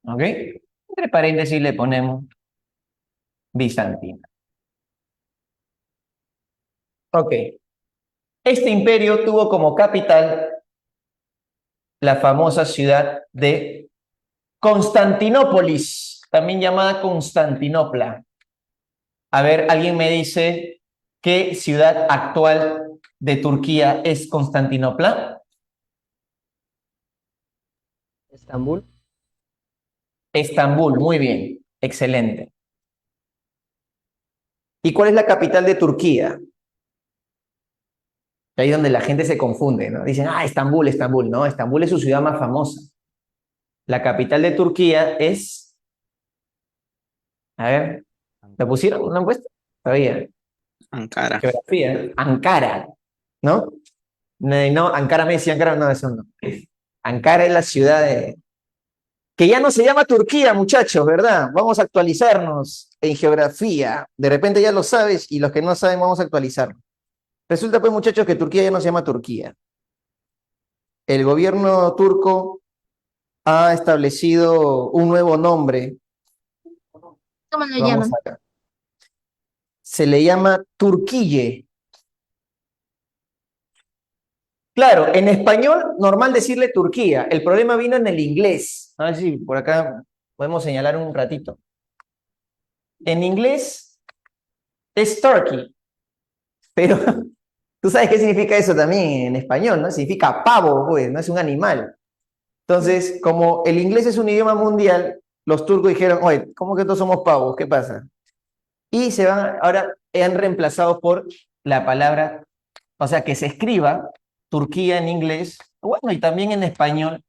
¿Ok? Entre paréntesis le ponemos Bizantina. Ok. Este imperio tuvo como capital la famosa ciudad de Constantinópolis, también llamada Constantinopla. A ver, ¿alguien me dice qué ciudad actual de Turquía es Constantinopla? Estambul. Estambul, muy bien, excelente. ¿Y cuál es la capital de Turquía? Ahí donde la gente se confunde, ¿no? Dicen, Estambul, Estambul. No, Estambul es su ciudad más famosa. La capital de Turquía es, a ver, ¿la pusieron? ¿No han puesto? Todavía. Ankara. Geografía. Ankara, ¿no? No, no, Ankara Messi, Ankara, no, eso no. Ankara es la ciudad de... Que ya no se llama Turquía, muchachos, ¿verdad? Vamos a actualizarnos en geografía. De repente ya lo sabes y los que no saben vamos a actualizarnos. Resulta pues, muchachos, que Turquía ya no se llama Turquía. El gobierno turco ha establecido un nuevo nombre. ¿Cómo lo Vamos llaman? acá. Se le llama Turquille. Claro, en español normal decirle Turquía. El problema vino en el inglés. A ver si por acá podemos señalar un ratito. En inglés es Turkey, pero tú sabes qué significa eso también en español, ¿no? Significa pavo, pues, no es un animal. Entonces, como el inglés es un idioma mundial, los turcos dijeron, oye, ¿cómo que todos somos pavos? ¿Qué pasa? Y se van, ahora han reemplazado por la palabra, o sea, que se escriba Turquía en inglés, bueno, y también en español.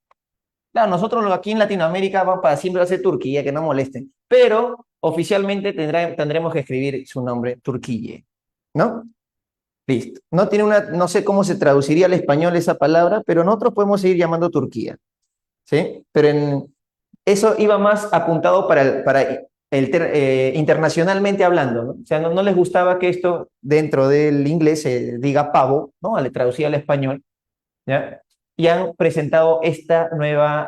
Claro, nosotros aquí en Latinoamérica vamos para siempre va a ser Turquía, que no molesten, pero oficialmente tendremos que escribir su nombre, Turquille, ¿no? Listo. No tiene una, no sé cómo se traduciría al español esa palabra, pero nosotros podemos seguir llamando Turquía, ¿sí? Pero eso iba más apuntado internacionalmente hablando, ¿no? O sea, no les gustaba que esto dentro del inglés se diga pavo, ¿no? Le traducía al español, ¿ya? Y han presentado esta nueva,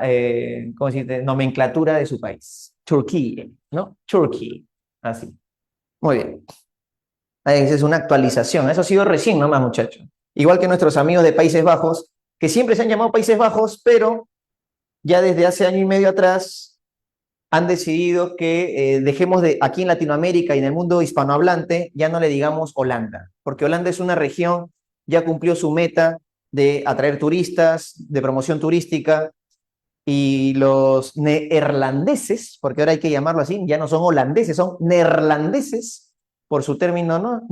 ¿cómo decirte? Nomenclatura de su país. Turquía, ¿no? Turkey, así. Muy bien. Esa es una actualización. Eso ha sido recién nomás, muchachos. Igual que nuestros amigos de Países Bajos, que siempre se han llamado Países Bajos, pero ya desde hace año y medio atrás han decidido que dejemos de, aquí en Latinoamérica y en el mundo hispanohablante, ya no le digamos Holanda, porque Holanda es una región, ya cumplió su meta de atraer turistas, de promoción turística, y los neerlandeses, porque ahora hay que llamarlo así, ya no son holandeses, son neerlandeses, por su término, ¿no?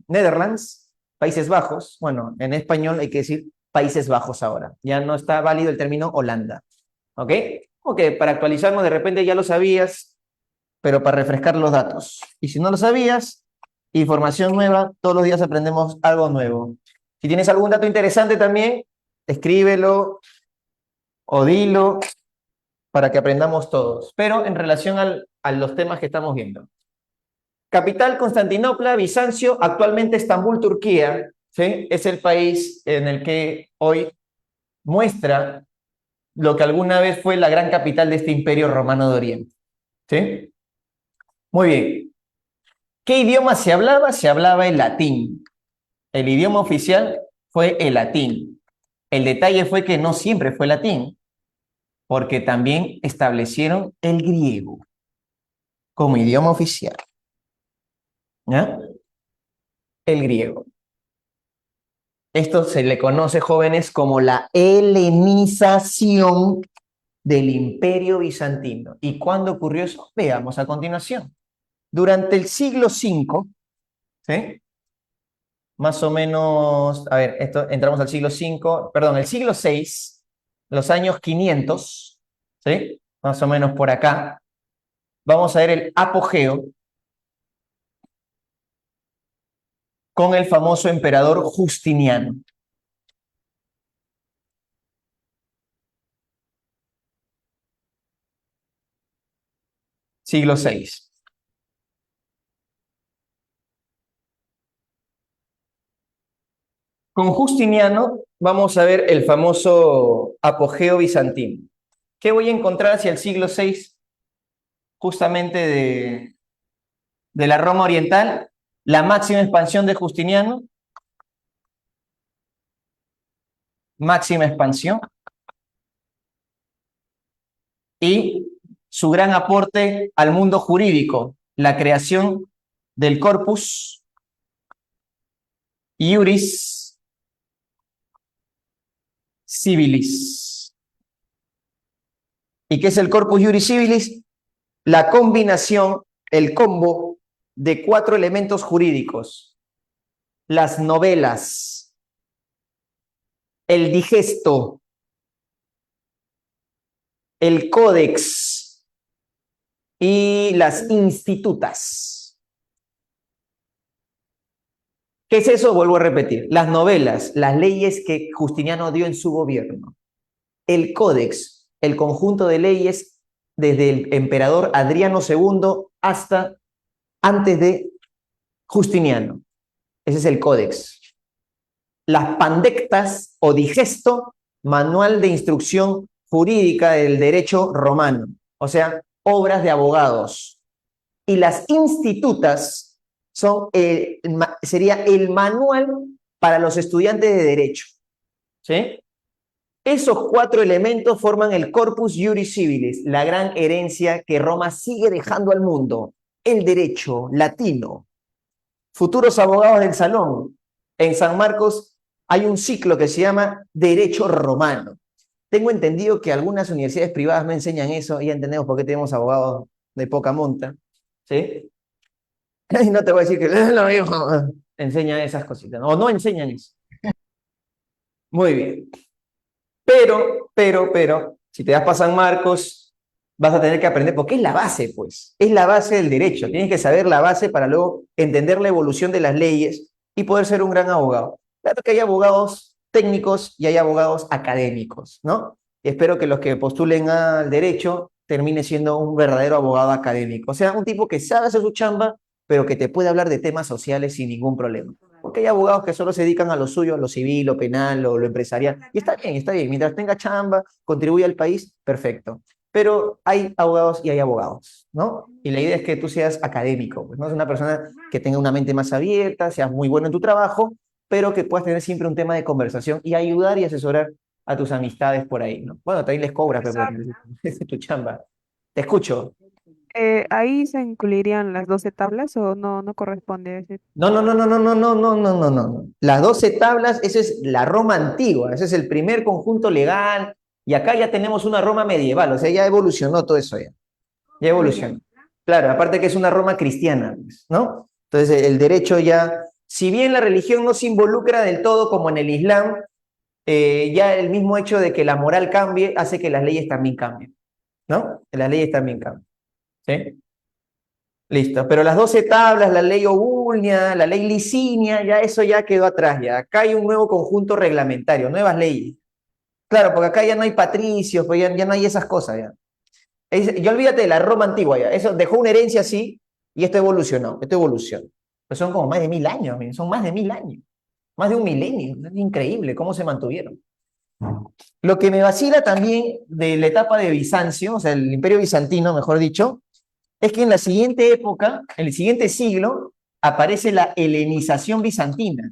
Netherlands, Países Bajos, bueno, en español hay que decir Países Bajos ahora, ya no está válido el término Holanda, ¿ok? Ok, para actualizarnos de repente ya lo sabías, pero para refrescar los datos. Y si no lo sabías, información nueva, todos los días aprendemos algo nuevo. Si tienes algún dato interesante también, escríbelo o dilo para que aprendamos todos. Pero en relación a los temas que estamos viendo. Capital, Constantinopla, Bizancio, actualmente Estambul, Turquía, ¿sí? Es el país en el que hoy muestra lo que alguna vez fue la gran capital de este imperio romano de Oriente. ¿Sí? Muy bien. ¿Qué idioma se hablaba? Se hablaba el latín. El idioma oficial fue el latín. El detalle fue que no siempre fue latín, porque también establecieron el griego como idioma oficial. ¿Ya? El griego. Esto se le conoce, jóvenes, como la helenización del Imperio Bizantino. ¿Y cuándo ocurrió eso? Veamos a continuación. Durante el siglo V, ¿sí? Más o menos, a ver, entramos al siglo V, perdón, el siglo VI, los años 500, ¿sí? Más o menos por acá. Vamos a ver el apogeo con el famoso emperador Justiniano. Siglo VI. Con Justiniano vamos a ver el famoso apogeo bizantino. ¿Qué voy a encontrar hacia el siglo VI? Justamente de la Roma oriental, la máxima expansión de Justiniano, máxima expansión, y su gran aporte al mundo jurídico, la creación del Corpus Iuris Civilis. ¿Y qué es el Corpus Iuris Civilis? La combinación, el combo de 4 elementos jurídicos: las novelas, el digesto, el códex y las institutas. ¿Qué es eso? Vuelvo a repetir. Las novelas, las leyes que Justiniano dio en su gobierno. El códex, el conjunto de leyes desde el emperador Adriano II hasta antes de Justiniano. Ese es el códex. Las pandectas o digesto, manual de instrucción jurídica del derecho romano, o sea, obras de abogados. Y las institutas sería el manual para los estudiantes de derecho. ¿Sí? Esos 4 elementos forman el Corpus Iuris Civilis, la gran herencia que Roma sigue dejando al mundo. El derecho latino. Futuros abogados del salón. En San Marcos hay un ciclo que se llama Derecho Romano. Tengo entendido que algunas universidades privadas no enseñan eso, y ya entendemos por qué tenemos abogados de poca monta. ¿Sí? Y no te voy a decir que lo mismo. Enseñan esas cositas, o no enseñan eso. Muy bien. Pero, si te das para San Marcos, vas a tener que aprender, porque es la base, pues. Es la base del derecho. Tienes que saber la base para luego entender la evolución de las leyes y poder ser un gran abogado. Claro que hay abogados técnicos y hay abogados académicos, ¿no? Y espero que los que postulen al derecho termine siendo un verdadero abogado académico. O sea, un tipo que sabe hacer su chamba, pero que te puede hablar de temas sociales sin ningún problema. Porque hay abogados que solo se dedican a lo suyo, a lo civil, lo penal, o lo empresarial. Y está bien, está bien. Mientras tenga chamba, contribuye al país, perfecto. Pero hay abogados y hay abogados, ¿no? Y la idea es que tú seas académico, pues, ¿no? Es una persona que tenga una mente más abierta, seas muy bueno en tu trabajo, pero que puedas tener siempre un tema de conversación y ayudar y asesorar a tus amistades por ahí, ¿no? Bueno, también les cobras, pero es tu chamba. Te escucho. ¿Ahí se incluirían las 12 tablas o no corresponde a ese? No, no, no, no, no, no, no, no, no, no, no. Las 12 tablas, eso es la Roma antigua, ese es el primer conjunto legal, y acá ya tenemos una Roma medieval, o sea, ya evolucionó todo eso ya. Ya evolucionó. Claro, aparte que es una Roma cristiana, pues, ¿no? Entonces el derecho ya, si bien la religión no se involucra del todo como en el Islam, ya el mismo hecho de que la moral cambie hace que las leyes también cambien, ¿no? Que las leyes también cambien, ¿sí? Listo, pero las 12 tablas, la ley Ogulnia, la ley Licinia, ya eso ya quedó atrás, ya. Acá hay un nuevo conjunto reglamentario, nuevas leyes. Claro, porque acá ya no hay patricios, pues ya no hay esas cosas, ya. Ya olvídate de la Roma antigua, ya. Eso dejó una herencia así y esto evolucionó, esto evoluciona. Pues son como más de 1000 años, son más de 1000 años, más de un milenio. Es increíble cómo se mantuvieron. Lo que me vacila también de la etapa de Bizancio, o sea, el Imperio Bizantino, mejor dicho, es que en la siguiente época, en el siguiente siglo, aparece la helenización bizantina.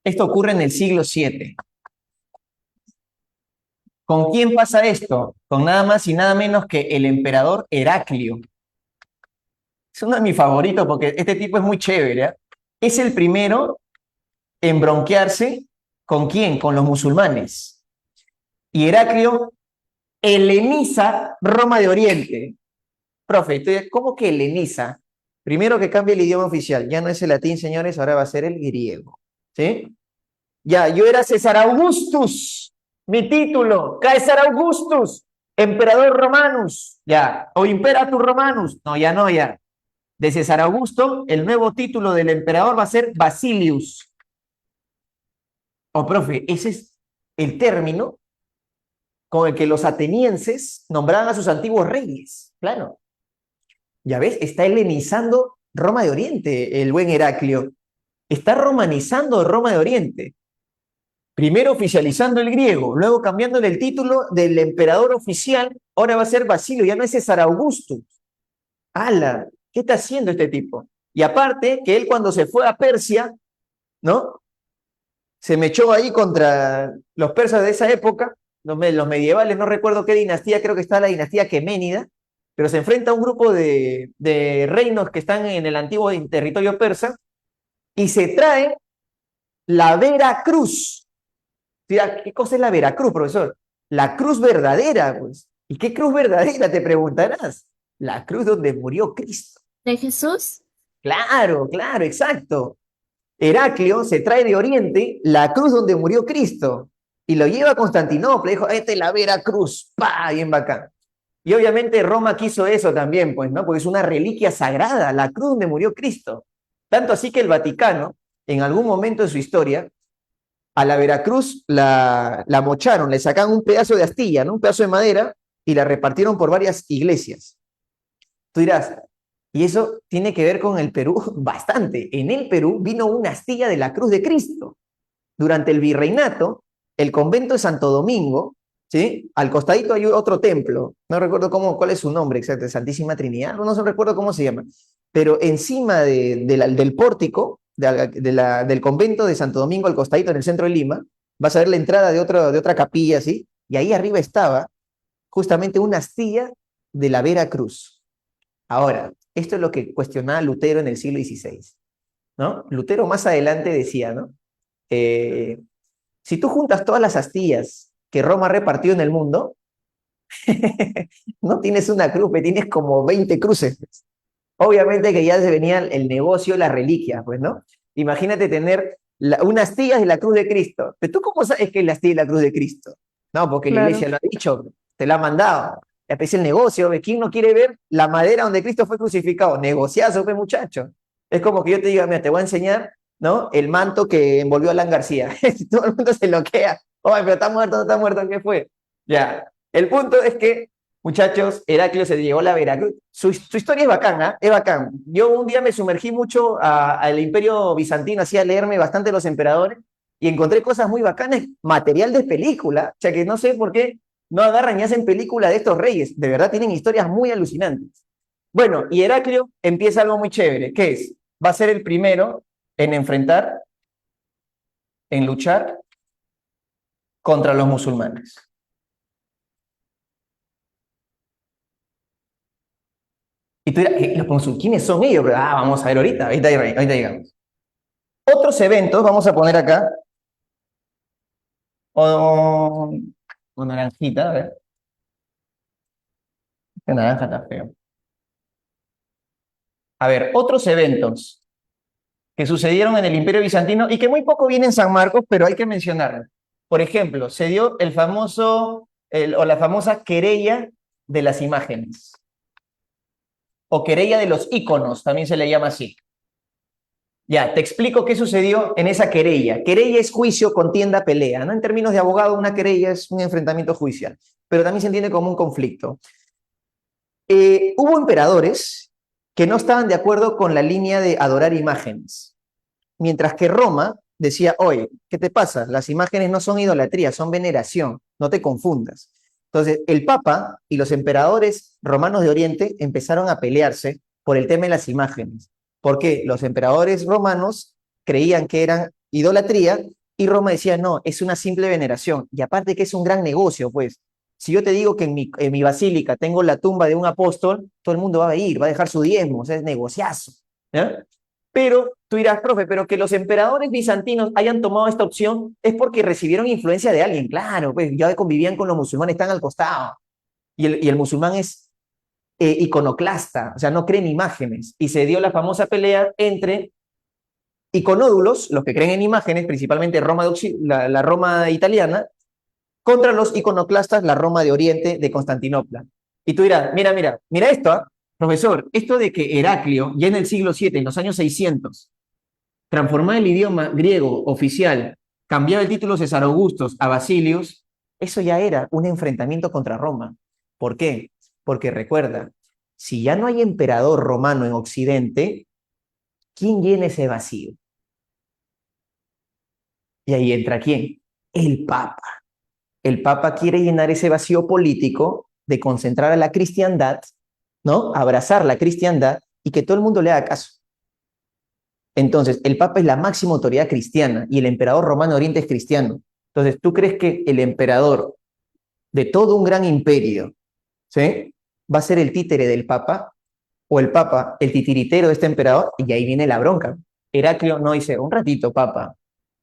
Esto ocurre en el siglo VII. ¿Con quién pasa esto? Con nada más y nada menos que el emperador Heraclio. Es uno de mis favoritos porque este tipo es muy chévere, ¿eh? Es el primero en bronquearse. ¿Con quién? Con los musulmanes. Y Heraclio heleniza Roma de Oriente. Profe, entonces, ¿cómo que heleniza? Primero que cambia el idioma oficial. Ya no es el latín, señores, ahora va a ser el griego. ¿sí? Ya, yo era César Augustus, mi título, Caesar Augustus, emperador Romanus, ya, o Imperator Romanus, no, ya no, ya. De César Augusto, el nuevo título del emperador va a ser Basilius. Profe, ese es el término con el que los atenienses nombraban a sus antiguos reyes, claro. Ya ves, está helenizando Roma de Oriente, el buen Heraclio. Está romanizando Roma de Oriente. Primero oficializando el griego, luego cambiándole el título del emperador oficial, ahora va a ser Basilio, ya no es César Augusto. ¡Hala! ¿Qué está haciendo este tipo? Y aparte, que él cuando se fue a Persia, ¿no? Se me echó ahí contra los persas de esa época, los medievales, no recuerdo qué dinastía, creo que está la dinastía aqueménida, pero se enfrenta a un grupo de reinos que están en el antiguo territorio persa y se trae la Veracruz. ¿Qué cosa es la Veracruz, profesor? La cruz verdadera, pues. ¿Y qué cruz verdadera, te preguntarás? La cruz donde murió Cristo. ¿De Jesús? Claro, claro, exacto. Heraclio se trae de Oriente la cruz donde murió Cristo y lo lleva a Constantinopla. Dijo, esta es la Veracruz. ¡Pah! Bien bacán. Y obviamente Roma quiso eso también, pues, ¿no? Porque es una reliquia sagrada, la cruz donde murió Cristo. Tanto así que el Vaticano, en algún momento de su historia, a la Veracruz la mocharon, le sacaron un pedazo de astilla, ¿no? Un pedazo de madera y la repartieron por varias iglesias. Tú dirás, y eso tiene que ver con el Perú bastante. En el Perú vino una astilla de la Cruz de Cristo. Durante el virreinato, el convento de Santo Domingo, ¿sí? Al costadito hay otro templo, no recuerdo cuál es su nombre exacto, Santísima Trinidad, no recuerdo cómo se llama, pero encima del pórtico del convento de Santo Domingo, al costadito en el centro de Lima, vas a ver la entrada de otra capilla, ¿sí? Y ahí arriba estaba justamente una astilla de la Vera Cruz. Ahora, esto es lo que cuestionaba Lutero en el siglo XVI, ¿no? Lutero más adelante decía, ¿no? Si tú juntas todas las astillas que Roma ha repartido en el mundo, no tienes una cruz, tienes como 20 cruces. Obviamente que ya se venía el negocio, la reliquia, pues, ¿no? Imagínate tener una astilla de la cruz de Cristo. ¿Pero tú cómo sabes que es la astilla de la cruz de Cristo? No, porque la Claro. iglesia lo ha dicho, te la ha mandado. Es el negocio, ¿quién no quiere ver la madera donde Cristo fue crucificado? Negociazo, pues, muchacho. Es como que yo te diga, mira, te voy a enseñar, ¿no? El manto que envolvió a Alan García. Todo el mundo se loquea. Oye, pero está muerto, no está muerto, ¿qué fue? Ya. El punto es que, muchachos, Heraclio se llegó a la Veracruz. Su historia es bacana, es bacán. Yo un día me sumergí mucho al Imperio Bizantino, hacía leerme bastante los emperadores y encontré cosas muy bacanas, material de película, o sea que no sé por qué no agarran y hacen película de estos reyes. De verdad tienen historias muy alucinantes. Bueno, y Heraclio empieza algo muy chévere, ¿qué es? Va a ser el primero en enfrentar, en luchar contra los musulmanes. Y tú dirás, ¿quiénes son ellos? Vamos a ver ahorita llegamos. Otros eventos, vamos a poner acá, o naranjita, a ver, este naranja está feo. A ver, otros eventos que sucedieron en el Imperio Bizantino y que muy poco vienen en San Marcos, pero hay que mencionarlo. Por ejemplo, se dio la famosa querella de las imágenes, o querella de los íconos, también se le llama así. Ya, te explico qué sucedió en esa querella. Querella es juicio, contienda, pelea, ¿no? En términos de abogado, una querella es un enfrentamiento judicial, pero también se entiende como un conflicto. Hubo emperadores que no estaban de acuerdo con la línea de adorar imágenes, mientras que Roma decía, oye, ¿qué te pasa? Las imágenes no son idolatría, son veneración, no te confundas. Entonces, el Papa y los emperadores romanos de Oriente empezaron a pelearse por el tema de las imágenes. ¿Por qué? Los emperadores romanos creían que eran idolatría y Roma decía, no, es una simple veneración. Y aparte que es un gran negocio, pues. Si yo te digo que en mi basílica tengo la tumba de un apóstol, todo el mundo va a ir, va a dejar su diezmo, o sea, es negociazo. ¿Ya? Pero tú dirás, profe, pero que los emperadores bizantinos hayan tomado esta opción es porque recibieron influencia de alguien. Claro, pues ya convivían con los musulmanes, están al costado. Y el musulmán es iconoclasta, o sea, no cree en imágenes. Y se dio la famosa pelea entre iconódulos, los que creen en imágenes, principalmente la Roma italiana, contra los iconoclastas, la Roma de Oriente de Constantinopla. Y tú dirás, mira esto, ¿ah? Profesor, esto de que Heraclio, ya en el siglo VII, en los años 600, transformaba el idioma griego oficial, cambiaba el título César Augustus a Basilius, eso ya era un enfrentamiento contra Roma. ¿Por qué? Porque recuerda, si ya no hay emperador romano en Occidente, ¿quién llena ese vacío? Y ahí entra ¿quién? El Papa. El Papa quiere llenar ese vacío político de concentrar a la cristiandad, ¿no? Abrazar la cristiandad y que todo el mundo le haga caso. Entonces, el Papa es la máxima autoridad cristiana y el emperador romano de Oriente es cristiano. Entonces, ¿tú crees que el emperador de todo un gran imperio, ¿sí?, va a ser el títere del Papa? ¿O el Papa el titiritero de este emperador? Y ahí viene la bronca. Heraclio no dice, un ratito, Papa,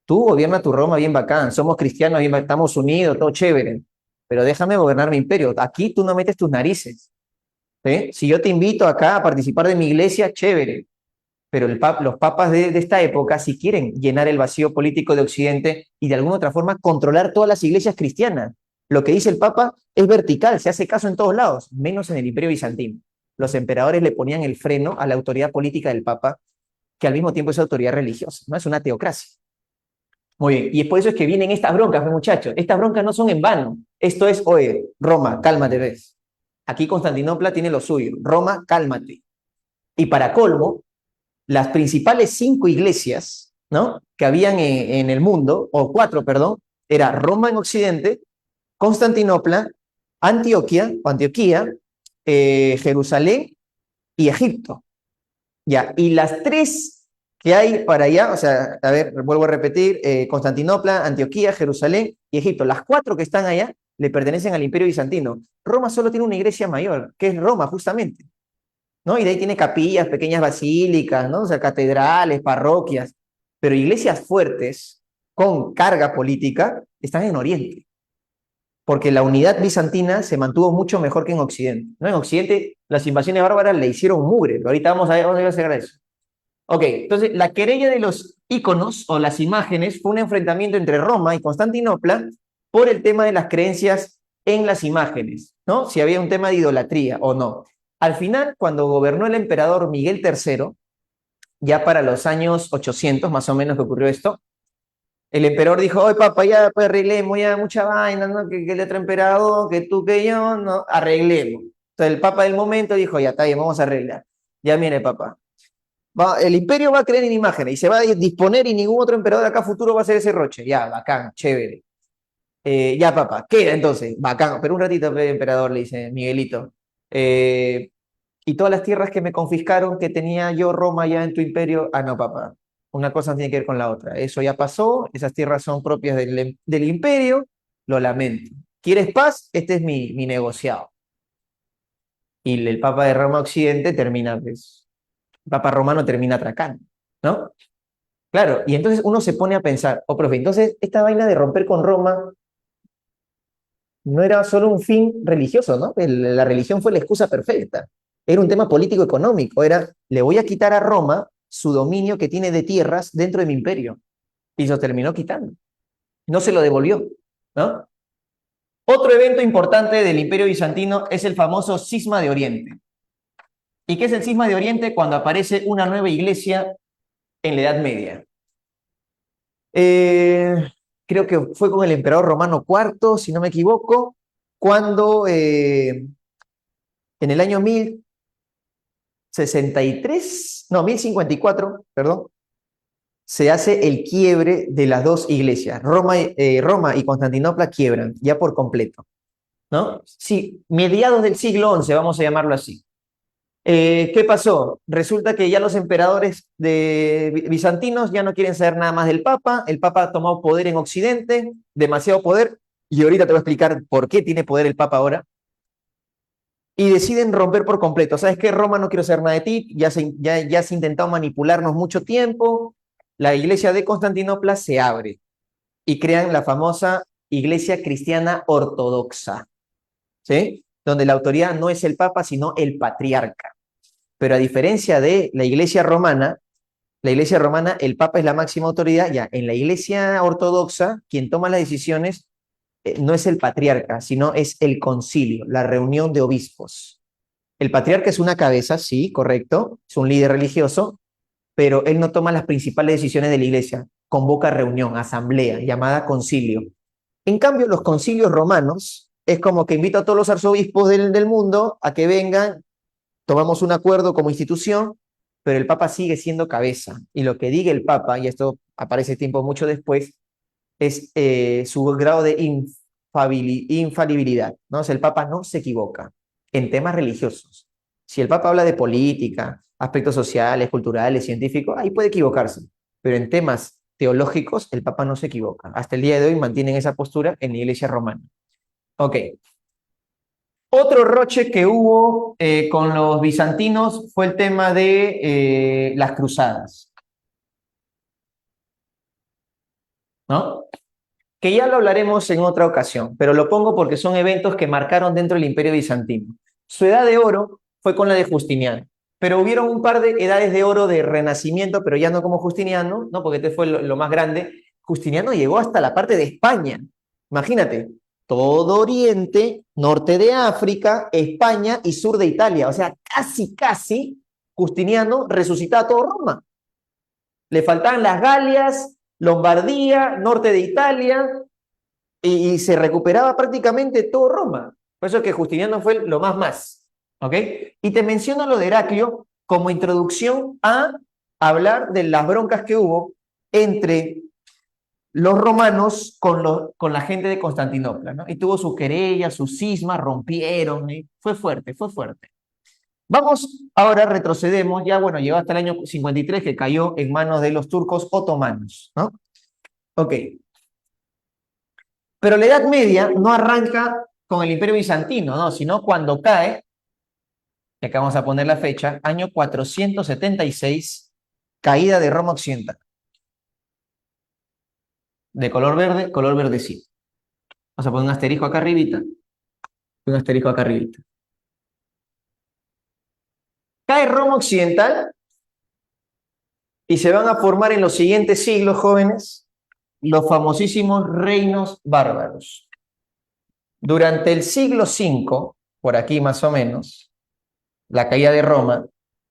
tú gobierna tu Roma bien bacán, somos cristianos, bien, estamos unidos, todo chévere, pero déjame gobernar mi imperio. Aquí tú no metes tus narices. ¿Sí? Si yo te invito acá a participar de mi iglesia, chévere, pero los papas de esta época sí quieren llenar el vacío político de Occidente y de alguna otra forma controlar todas las iglesias cristianas. Lo que dice el Papa es vertical, se hace caso en todos lados, menos en el Imperio Bizantino. Los emperadores le ponían el freno a la autoridad política del Papa, que al mismo tiempo es autoridad religiosa, ¿no? Es una teocracia. Muy bien, y es por eso es que vienen estas broncas, muchachos. Estas broncas no son en vano. Esto es, oye, Roma, cálmate, ves. Aquí Constantinopla tiene lo suyo. Roma, cálmate. Y para colmo, las principales 5 iglesias, ¿no?, que habían en el mundo, o 4, perdón, era Roma en Occidente, Constantinopla, Antioquía, Jerusalén y Egipto. Ya, y las 3 que hay para allá, o sea, a ver, vuelvo a repetir, Constantinopla, Antioquía, Jerusalén y Egipto, las 4 que están allá le pertenecen al Imperio Bizantino. Roma solo tiene una iglesia mayor, que es Roma, justamente, ¿no? Y de ahí tiene capillas, pequeñas basílicas, ¿no? O sea, catedrales, parroquias, pero iglesias fuertes, con carga política, están en Oriente, porque la unidad bizantina se mantuvo mucho mejor que en Occidente, ¿no? En Occidente las invasiones bárbaras le hicieron mugre, pero ahorita vamos a llegar a eso. Ok, entonces la querella de los íconos o las imágenes fue un enfrentamiento entre Roma y Constantinopla por el tema de las creencias en las imágenes, ¿no? Si había un tema de idolatría o no. Al final, cuando gobernó el emperador Miguel III, ya para los años 800 más o menos que ocurrió esto, el emperador dijo, oye, papá, ya pues, arreglemos, ya mucha vaina, ¿no? Que el otro emperador, que tú, que yo, no, arreglemos. Entonces el papa del momento dijo, ya está bien, vamos a arreglar. Ya mire, papá, el imperio va a creer en imágenes y se va a disponer y ningún otro emperador acá futuro va a hacer ese roche. Ya, bacán, chévere. Ya, papá, queda entonces, bacán. Pero un ratito, emperador, le dice Miguelito. Y todas las tierras que me confiscaron, que tenía yo Roma ya en tu imperio, no, papá, una cosa no tiene que ver con la otra. Eso ya pasó, esas tierras son propias del imperio, lo lamento. ¿Quieres paz? Este es mi negociado. Y el Papa de Roma Occidente termina, pues, el Papa Romano termina atracando, ¿no? Claro, y entonces uno se pone a pensar, profe, entonces esta vaina de romper con Roma no era solo un fin religioso, ¿no? La religión fue la excusa perfecta. Era un tema político-económico, era, le voy a quitar a Roma su dominio que tiene de tierras dentro de mi imperio. Y se lo terminó quitando. No se lo devolvió, ¿no? Otro evento importante del Imperio Bizantino es el famoso Cisma de Oriente. ¿Y qué es el Cisma de Oriente? Cuando aparece una nueva iglesia en la Edad Media. Creo que fue con el emperador Romano IV, si no me equivoco, cuando en el año 1054, perdón, se hace el quiebre de las dos iglesias. Roma y Constantinopla quiebran ya por completo, ¿no? Sí, mediados del siglo XI, vamos a llamarlo así. ¿Qué pasó? Resulta que ya los emperadores bizantinos ya no quieren saber nada más del Papa. El Papa ha tomado poder en Occidente, demasiado poder, y ahorita te voy a explicar por qué tiene poder el Papa ahora. Y deciden romper por completo. ¿Sabes qué? Roma, no quiero saber nada de ti, ya se ha intentado manipularnos mucho tiempo. La iglesia de Constantinopla se abre y crean la famosa Iglesia Cristiana Ortodoxa, ¿sí? Donde la autoridad no es el Papa, sino el patriarca. Pero a diferencia de la iglesia romana, La Iglesia romana, el Papa es la máxima autoridad, ya. En la Iglesia ortodoxa, quien toma las decisiones no es el patriarca, sino es el concilio, la reunión de obispos. El patriarca es una cabeza, sí, correcto, es un líder religioso, pero él no toma las principales decisiones de la Iglesia, convoca reunión, asamblea, llamada concilio. En cambio, los concilios romanos es como que invita a todos los arzobispos del mundo a que vengan, tomamos un acuerdo como institución, pero el Papa sigue siendo cabeza. Y lo que diga el Papa, y esto aparece tiempo mucho después, es su grado de infalibilidad, ¿no? O sea, el Papa no se equivoca en temas religiosos. Si el Papa habla de política, aspectos sociales, culturales, científicos, ahí puede equivocarse, pero en temas teológicos el Papa no se equivoca. Hasta el día de hoy mantienen esa postura en la Iglesia romana. Ok. Otro roche que hubo con los bizantinos fue el tema de las cruzadas, ¿no? Que ya lo hablaremos en otra ocasión, pero lo pongo porque son eventos que marcaron dentro del Imperio Bizantino. Su edad de oro fue con la de Justiniano, pero hubieron un par de edades de oro de renacimiento, pero ya no como Justiniano, ¿no? Porque este fue lo más grande. Justiniano llegó hasta la parte de España. Imagínate, todo Oriente, norte de África, España y sur de Italia. O sea, casi Justiniano resucitaba todo Roma. Le faltaban las Galias, Lombardía, norte de Italia, y se recuperaba prácticamente todo Roma. Por eso es que Justiniano fue lo más, ¿ok? Y te menciono lo de Heraclio como introducción a hablar de las broncas que hubo entre los romanos con la gente de Constantinopla, ¿no? Y tuvo su querella, su cisma, rompieron, ¿eh? Fue fuerte, fue fuerte. Vamos, ahora retrocedemos, ya bueno, llegó hasta el año 53 que cayó en manos de los turcos otomanos, ¿no? Ok. Pero la Edad Media no arranca con el Imperio Bizantino, ¿no? Sino cuando cae, y acá vamos a poner la fecha, año 476, caída de Roma Occidental. De color verdecito. Vamos a poner un asterisco acá arribita, un asterisco acá arribita. Cae Roma Occidental y se van a formar en los siguientes siglos, jóvenes, los famosísimos reinos bárbaros. Durante el siglo V, por aquí más o menos, la caída de Roma,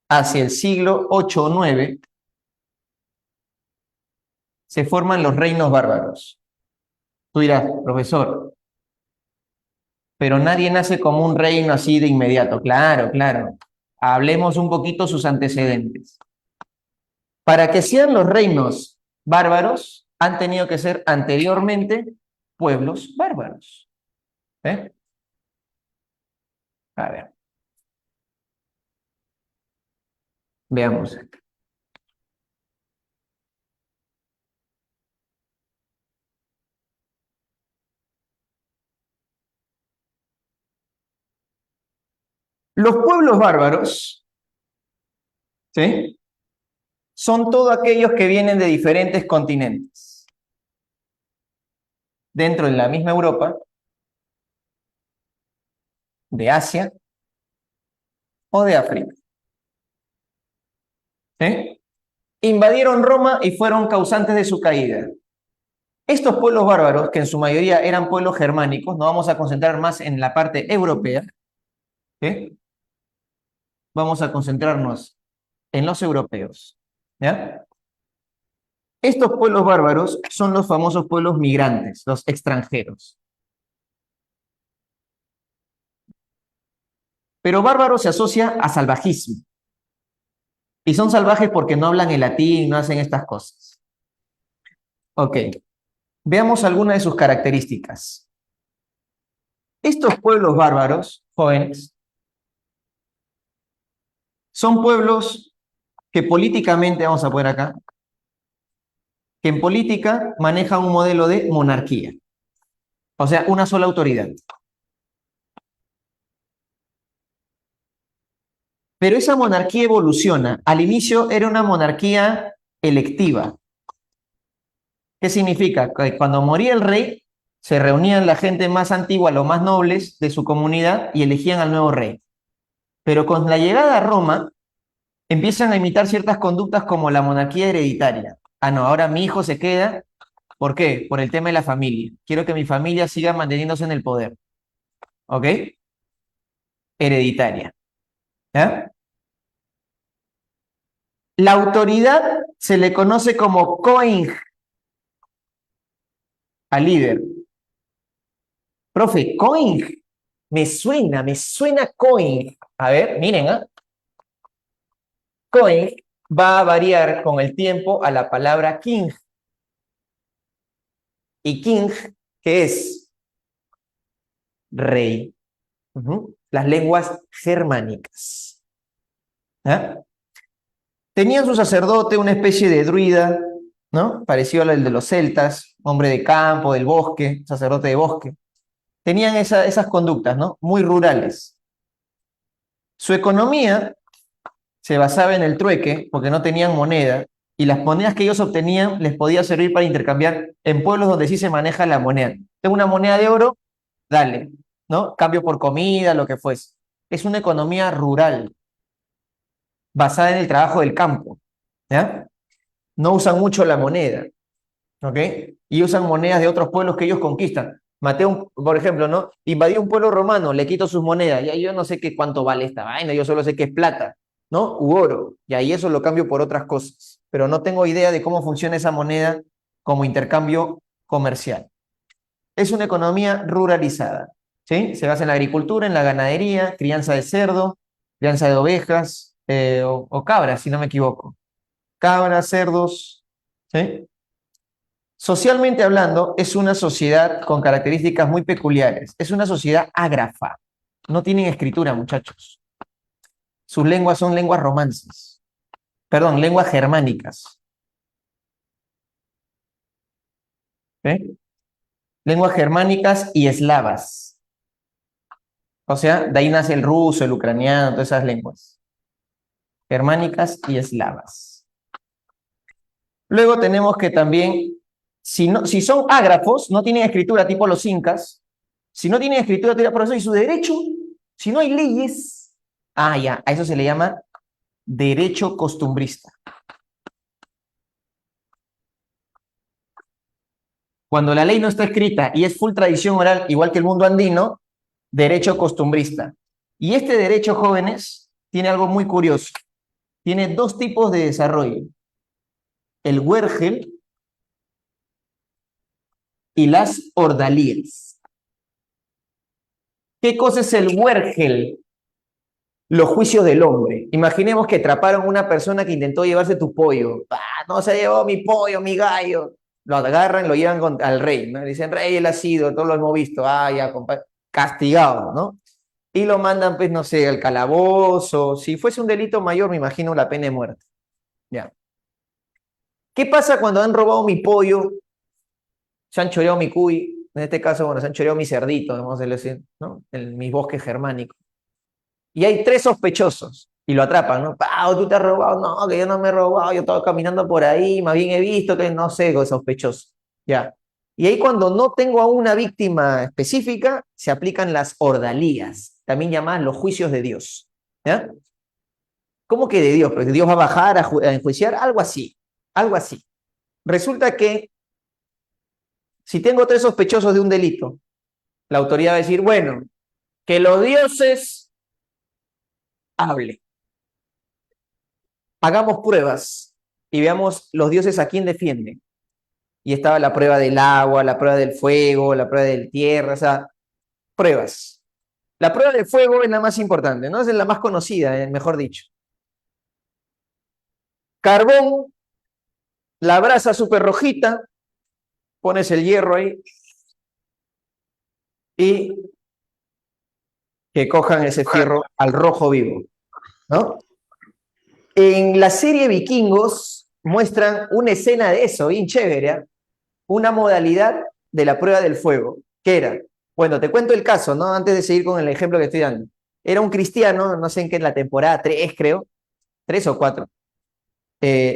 hacia el siglo 8 o 9, se forman los reinos bárbaros. Tú dirás, profesor, pero nadie nace como un reino así de inmediato. Claro, claro. Hablemos un poquito sus antecedentes. Para que sean los reinos bárbaros, han tenido que ser anteriormente pueblos bárbaros. ¿Eh? A ver. Veamos. Los pueblos bárbaros, ¿sí? Son todos aquellos que vienen de diferentes continentes. Dentro de la misma Europa, de Asia o de África. ¿Sí? Invadieron Roma y fueron causantes de su caída. Estos pueblos bárbaros, que en su mayoría eran pueblos germánicos, nos vamos a concentrar más en la parte europea, ¿sí? Vamos a concentrarnos en los europeos, ¿ya? Estos pueblos bárbaros son los famosos pueblos migrantes, los extranjeros. Pero bárbaro se asocia a salvajismo. Y son salvajes porque no hablan el latín, no hacen estas cosas. Ok, veamos algunas de sus características. Estos pueblos bárbaros, jóvenes, son pueblos que políticamente, vamos a poner acá, que en política manejan un modelo de monarquía. O sea, una sola autoridad. Pero esa monarquía evoluciona. Al inicio era una monarquía electiva. ¿Qué significa? Que cuando moría el rey, se reunían la gente más antigua, los más nobles de su comunidad y elegían al nuevo rey. Pero con la llegada a Roma, empiezan a imitar ciertas conductas como la monarquía hereditaria. Ah, no, ahora mi hijo se queda. ¿Por qué? Por el tema de la familia. Quiero que mi familia siga manteniéndose en el poder. ¿Ok? Hereditaria. ¿Ya? La autoridad se le conoce como Coing al líder. Profe, Coing. Me suena Coing. A ver, miren, ¿ah? Coing va a variar con el tiempo a la palabra king. Y king, ¿qué es? Rey. Las lenguas germánicas. ¿Ah? Tenían su sacerdote, una especie de druida, ¿no? Parecido al de los celtas, hombre de campo, del bosque, sacerdote de bosque. Tenían esas conductas, ¿no? Muy rurales. Su economía se basaba en el trueque, porque no tenían moneda, y las monedas que ellos obtenían les podía servir para intercambiar en pueblos donde sí se maneja la moneda. Tengo una moneda de oro, dale, ¿no? Cambio por comida, lo que fuese. Es una economía rural, basada en el trabajo del campo, ¿ya? No usan mucho la moneda, ¿ok? Y usan monedas de otros pueblos que ellos conquistan. Mateo, por ejemplo, ¿no? Invadió un pueblo romano, le quito sus monedas, ya yo no sé qué cuánto vale esta vaina, yo solo sé que es plata, ¿no? U oro, y ahí eso lo cambio por otras cosas, pero no tengo idea de cómo funciona esa moneda como intercambio comercial. Es una economía ruralizada, ¿sí? Se basa en la agricultura, en la ganadería, crianza de cerdo, crianza de ovejas o cabras, si no me equivoco. Cabras, cerdos, ¿sí? Socialmente hablando, es una sociedad con características muy peculiares. Es una sociedad ágrafa. No tienen escritura, muchachos. Sus lenguas son lenguas romances. Perdón, lenguas germánicas. ¿Sí? Lenguas germánicas y eslavas. O sea, de ahí nace el ruso, el ucraniano, todas esas lenguas. Germánicas y eslavas. Luego tenemos que también, si son ágrafos, no tienen escritura tipo los incas. Si no tienen escritura, por eso y su derecho, si no hay leyes, ya, a eso se le llama derecho costumbrista. Cuando la ley no está escrita y es full tradición oral, igual que el mundo andino, derecho costumbrista. Y este derecho, jóvenes, tiene algo muy curioso. Tiene dos tipos de desarrollo. El huérgel y las ordalías. ¿Qué cosa es el huérgel? Los juicios del hombre. Imaginemos que atraparon a una persona que intentó llevarse tu pollo. No se llevó mi pollo, mi gallo. Lo agarran, lo llevan al rey, ¿no? Dicen, rey, él ha sido, todos lo hemos visto. Ya, compadre. Castigado, ¿no? Y lo mandan, pues, no sé, al calabozo. Si fuese un delito mayor, me imagino la pena de muerte. Ya. ¿Qué pasa cuando han robado mi pollo? Se han choreado mi cuy. En este caso, bueno, se han choreado mi cerdito, vamos a decir, ¿no? En mis bosques germánicos. Y hay tres sospechosos y lo atrapan, ¿no? Pau, tú te has robado, no, que yo no me he robado, yo estaba caminando por ahí, más bien he visto que no sé, sospechoso. Ya. Y ahí cuando no tengo a una víctima específica, se aplican las ordalías, también llamadas los juicios de Dios. ¿Ya? ¿Cómo que de Dios? Porque Dios va a bajar a enjuiciar, algo así, algo así. Resulta que si tengo tres sospechosos de un delito, la autoridad va a decir, bueno, que los dioses hablen. Hagamos pruebas y veamos los dioses a quién defienden. Y estaba la prueba del agua, la prueba del fuego, la prueba del tierra, o sea, pruebas. La prueba del fuego es la más importante, ¿no? Es la más conocida, mejor dicho. Carbón, la brasa súper rojita, pones el hierro ahí y que cojan ese fierro al rojo vivo, ¿no? En la serie Vikingos muestran una escena de eso, bien chévere, ¿eh? Una modalidad de la prueba del fuego, que era, bueno, te cuento el caso, ¿no? Antes de seguir con el ejemplo que estoy dando. Era un cristiano, no sé en qué, en la temporada 3, creo, 3 o 4.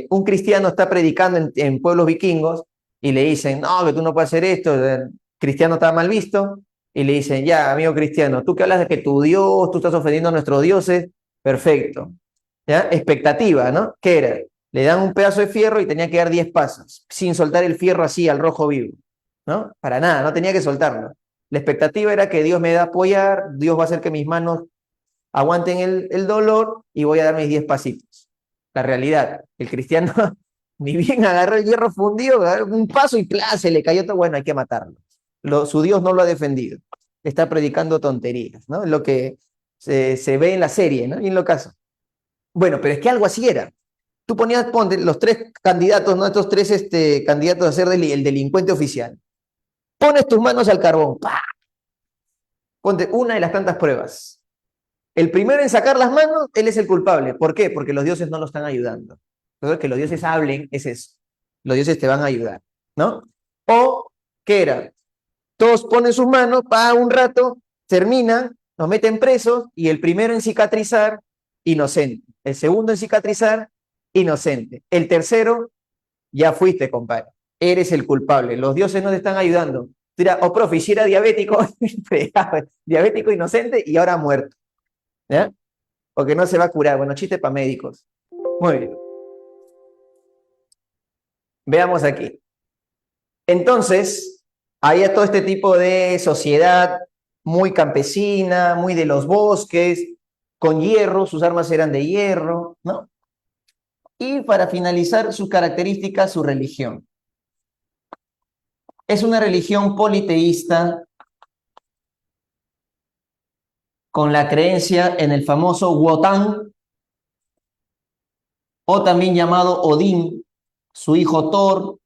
Un cristiano está predicando en pueblos vikingos y le dicen, no, que tú no puedes hacer esto, el cristiano está mal visto, y le dicen, ya, amigo cristiano, tú que hablas de que tu Dios, tú estás ofendiendo a nuestros dioses, perfecto. ¿Ya? Expectativa, ¿no? ¿Qué era? Le dan un pedazo de fierro y tenía que dar 10 pasos, sin soltar el fierro así al rojo vivo, ¿no? Para nada, no tenía que soltarlo. La expectativa era que Dios me da a apoyar, Dios va a hacer que mis manos aguanten el dolor y voy a dar mis 10 pasitos. La realidad, el cristiano ni bien agarró el hierro fundido, agarró un paso y ¡plá! Se le cayó todo, bueno, hay que matarlo. Su Dios no lo ha defendido. Está predicando tonterías, ¿no? Lo que se ve en la serie, ¿no? Y en lo caso. Bueno, pero es que algo así era. Tú ponías, ponte, los tres candidatos, ¿no? Estos tres candidatos a ser el delincuente oficial. Pones tus manos al carbón, ¡pah! Ponte una de las tantas pruebas. El primero en sacar las manos, él es el culpable. ¿Por qué? Porque los dioses no lo están ayudando. Entonces, que los dioses hablen es eso. Los dioses te van a ayudar, ¿no? O, ¿qué era? Todos ponen sus manos, para un rato, terminan, nos meten presos y el primero en cicatrizar, inocente. El segundo en cicatrizar, inocente. El tercero, ya fuiste, compadre. Eres el culpable. Los dioses no te están ayudando. Mira, oh, profe, si era diabético, diabético inocente y ahora muerto. ¿Ya? Porque no se va a curar. Bueno, chiste para médicos. Muy bien. Veamos aquí. Entonces, había todo este tipo de sociedad muy campesina, muy de los bosques, con hierro, sus armas eran de hierro, ¿no? Y para finalizar, sus características, su religión. Es una religión politeísta con la creencia en el famoso Wotan, o también llamado Odín, su hijo Thor,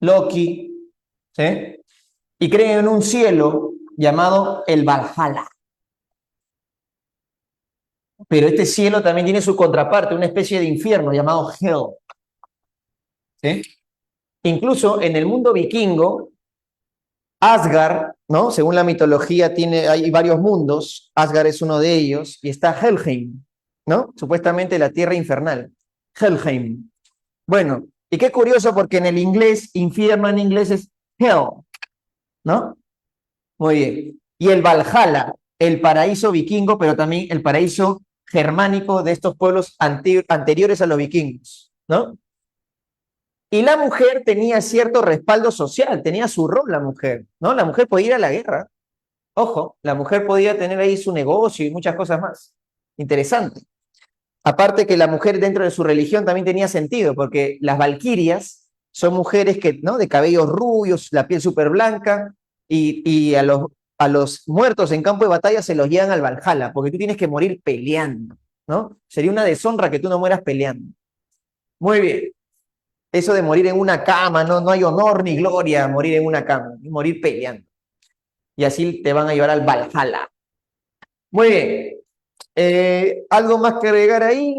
Loki, ¿sí? Y creen en un cielo llamado el Valhalla. Pero este cielo también tiene su contraparte, una especie de infierno llamado Hell. ¿Sí? Incluso en el mundo vikingo, Asgard, ¿no? Según la mitología, hay varios mundos. Asgard es uno de ellos. Y está Helheim, ¿no? Supuestamente la tierra infernal. Helheim. Bueno, y qué curioso porque en el inglés, infierno en inglés es Hell, ¿no? Muy bien. Y el Valhalla, el paraíso vikingo, pero también el paraíso germánico de estos pueblos anteriores a los vikingos, ¿no? Y la mujer tenía cierto respaldo social, tenía su rol la mujer, ¿no? La mujer podía ir a la guerra. Ojo, la mujer podía tener ahí su negocio y muchas cosas más. Interesante. Aparte que la mujer dentro de su religión también tenía sentido, porque las valquirias son mujeres que, ¿no? De cabellos rubios, la piel súper blanca, y a los muertos en campo de batalla se los llevan al Valhalla, porque tú tienes que morir peleando, ¿no? Sería una deshonra que tú no mueras peleando. Muy bien. Eso de morir en una cama, no hay honor ni gloria morir en una cama, morir peleando. Y así te van a llevar al Valhalla. Muy bien. ¿Algo más que agregar ahí?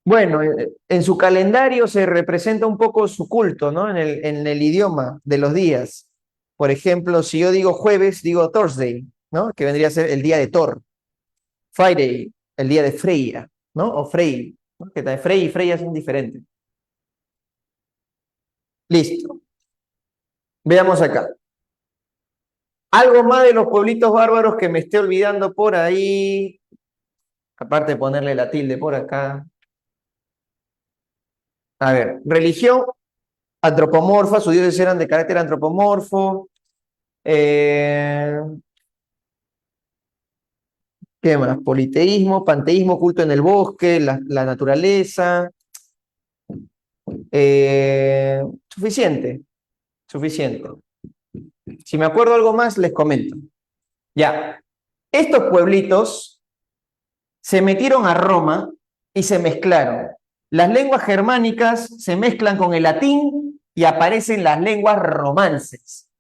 Bueno, en su calendario se representa un poco su culto, ¿no? En el idioma de los días. Por ejemplo, si yo digo jueves, digo Thursday, ¿no? Que vendría a ser el día de Thor. Friday, el día de Freya, ¿no? O Frey, ¿no? Que Frey y Freya son diferentes. Listo. Veamos acá. Algo más de los pueblitos bárbaros que me esté olvidando por ahí. Aparte de ponerle la tilde por acá. A ver, religión antropomorfa, sus dioses eran de carácter antropomorfo. ¿Qué más? Politeísmo, panteísmo, culto en el bosque, la naturaleza. Suficiente, suficiente. Si me acuerdo algo más, les comento. Ya, estos pueblitos se metieron a Roma y se mezclaron. Las lenguas germánicas se mezclan con el latín y aparecen las lenguas romances.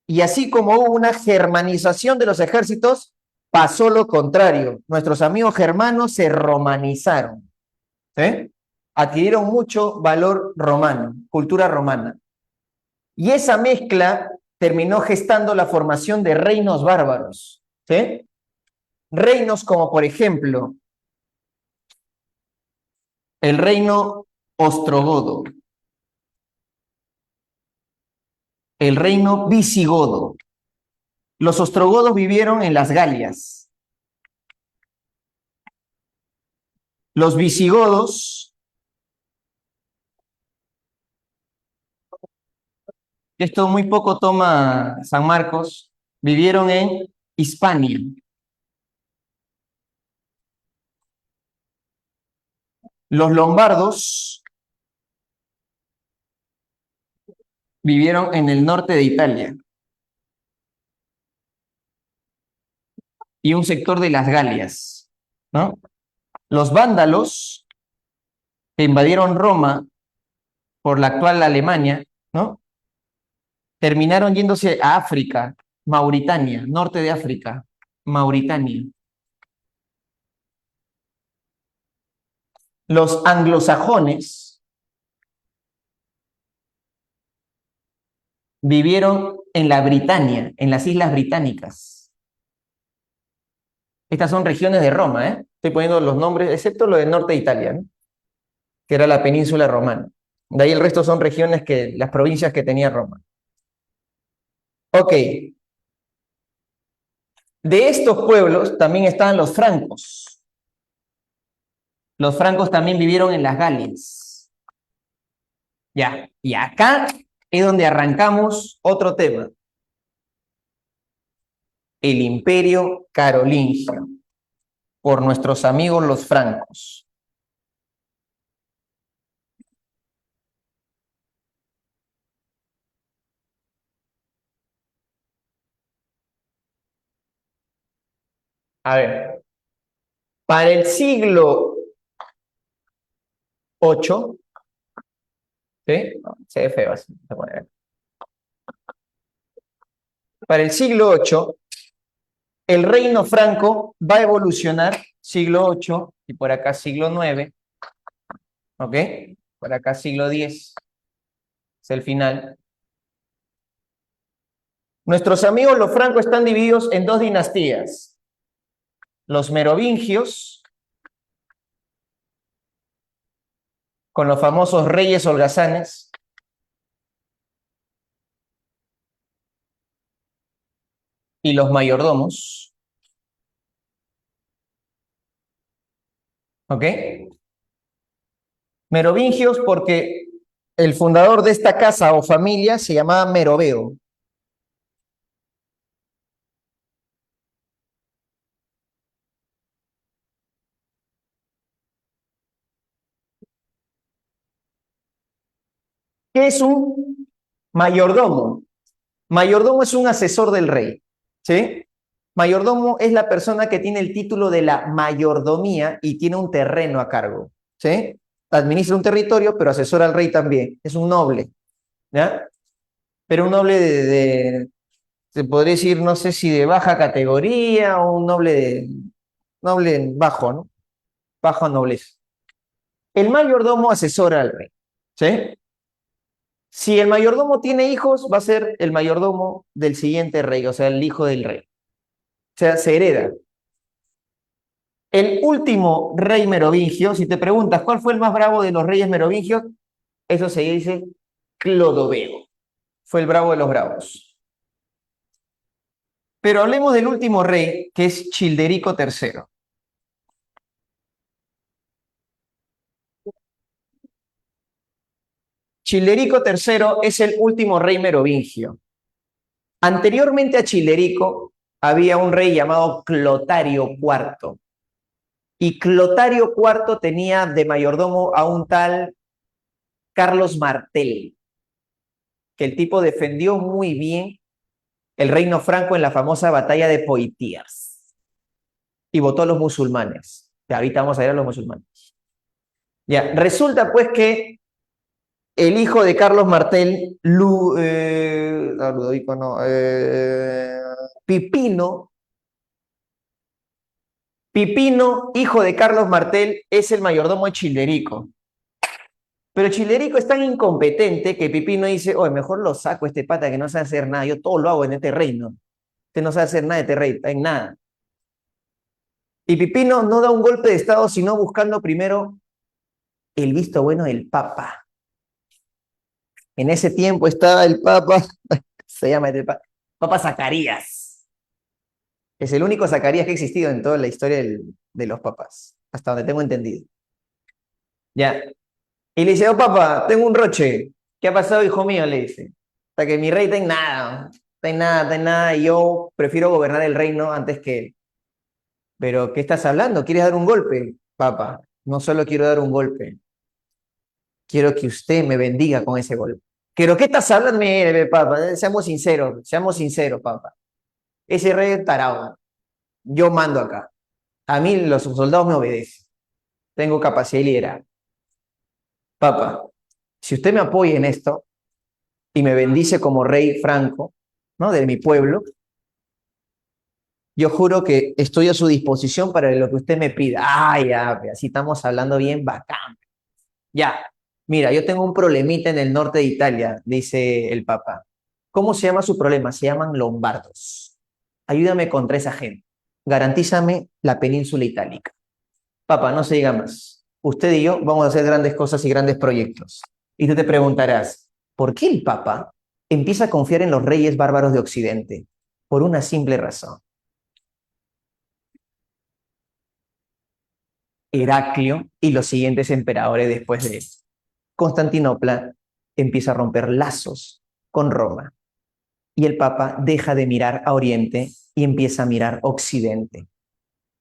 Y así como hubo una germanización de los ejércitos, pasó lo contrario. Nuestros amigos germanos se romanizaron. ¿Sí? Adquirieron mucho valor romano, cultura romana. Y esa mezcla terminó gestando la formación de reinos bárbaros. ¿Sí? Reinos como, por ejemplo, el reino ostrogodo, el reino visigodo, Los ostrogodos vivieron en las Galias. Los visigodos, esto muy poco toma San Marcos, vivieron en Hispania. Los lombardos vivieron en el norte de Italia y un sector de las Galias, ¿no? Los vándalos que invadieron Roma por la actual Alemania, ¿no? Terminaron yéndose a África, Mauritania, norte de África, Mauritania. Los anglosajones vivieron en la Britania, en las Islas Británicas. Estas son regiones de Roma, ¿eh? Estoy poniendo los nombres, excepto lo del norte de Italia, ¿no? Que era la península romana. De ahí el resto son regiones que, las provincias que tenía Roma. Ok. De estos pueblos también estaban los francos. Los francos también vivieron en las Galias. Ya, y acá es donde arrancamos otro tema. El Imperio Carolingio, por nuestros amigos los francos. A ver, para el siglo VIII, ¿sí? No, se ve feo así, voy a poner. Para el siglo VIII, el reino franco va a evolucionar, siglo VIII, y por acá siglo IX, ¿ok? Por acá siglo X, es el final. Nuestros amigos los francos están divididos en dos dinastías. Los merovingios, con los famosos reyes holgazanes, y los mayordomos, ¿ok? Merovingios porque el fundador de esta casa o familia se llamaba Meroveo. ¿Qué es un mayordomo? Mayordomo es un asesor del rey, ¿sí? Mayordomo es la persona que tiene el título de la mayordomía y tiene un terreno a cargo, ¿sí? Administra un territorio, pero asesora al rey también. Es un noble, ¿ya? Pero un noble se podría decir, no sé si de baja categoría o un noble bajo, ¿no? Bajo nobleza. El mayordomo asesora al rey, ¿sí? Si el mayordomo tiene hijos, va a ser el mayordomo del siguiente rey, o sea, el hijo del rey. O sea, se hereda. El último rey merovingio, si te preguntas cuál fue el más bravo de los reyes merovingios, eso se dice Clodoveo. Fue el bravo de los bravos. Pero hablemos del último rey, que es Childerico III. Childerico III es el último rey merovingio. Anteriormente a Childerico había un rey llamado Clotario IV. Y Clotario IV tenía de mayordomo a un tal Carlos Martel, que el tipo defendió muy bien el reino franco en la famosa batalla de Poitiers y votó a los musulmanes. Ya, ahorita vamos a ir a los musulmanes. Ya, resulta pues que el hijo de Carlos Martel, Ludovico no, Pipino, hijo de Carlos Martel, es el mayordomo de Childerico. Pero Childerico es tan incompetente que Pipino dice, oye, mejor lo saco a este pata que no sabe hacer nada, yo todo lo hago en este reino. Usted no sabe hacer nada de este rey, en nada. Y Pipino no da un golpe de estado, sino buscando primero el visto bueno del papa. En ese tiempo estaba el papa, se llama el papa Zacarías. Es el único Zacarías que ha existido en toda la historia de los papas, hasta donde tengo entendido. Ya. Y le dice, oh papá, tengo un roche. ¿Qué ha pasado, hijo mío? Le dice. Hasta que mi rey está en nada. Está en nada, está en nada, y yo prefiero gobernar el reino antes que él. Pero, ¿qué estás hablando? ¿Quieres dar un golpe? Papá, no solo quiero dar un golpe, quiero que usted me bendiga con ese golpe. ¿Pero qué estás hablando? Mire, papá, seamos sinceros, papá. Ese rey es tarado. Yo mando acá. A mí los soldados me obedecen. Tengo capacidad de liderar. Papá, si usted me apoya en esto y me bendice como rey franco, ¿no? De mi pueblo, yo juro que estoy a su disposición para lo que usted me pida. Ah, ya, así estamos hablando bien bacán. Ya, mira, yo tengo un problemita en el norte de Italia, dice el Papa. ¿Cómo se llama su problema? Se llaman lombardos. Ayúdame contra esa gente. Garantízame la península itálica. Papa, no se diga más. Usted y yo vamos a hacer grandes cosas y grandes proyectos. Y tú te preguntarás, ¿por qué el Papa empieza a confiar en los reyes bárbaros de Occidente? Por una simple razón. Heraclio y los siguientes emperadores después de él. Constantinopla empieza a romper lazos con Roma y el Papa deja de mirar a Oriente y empieza a mirar Occidente.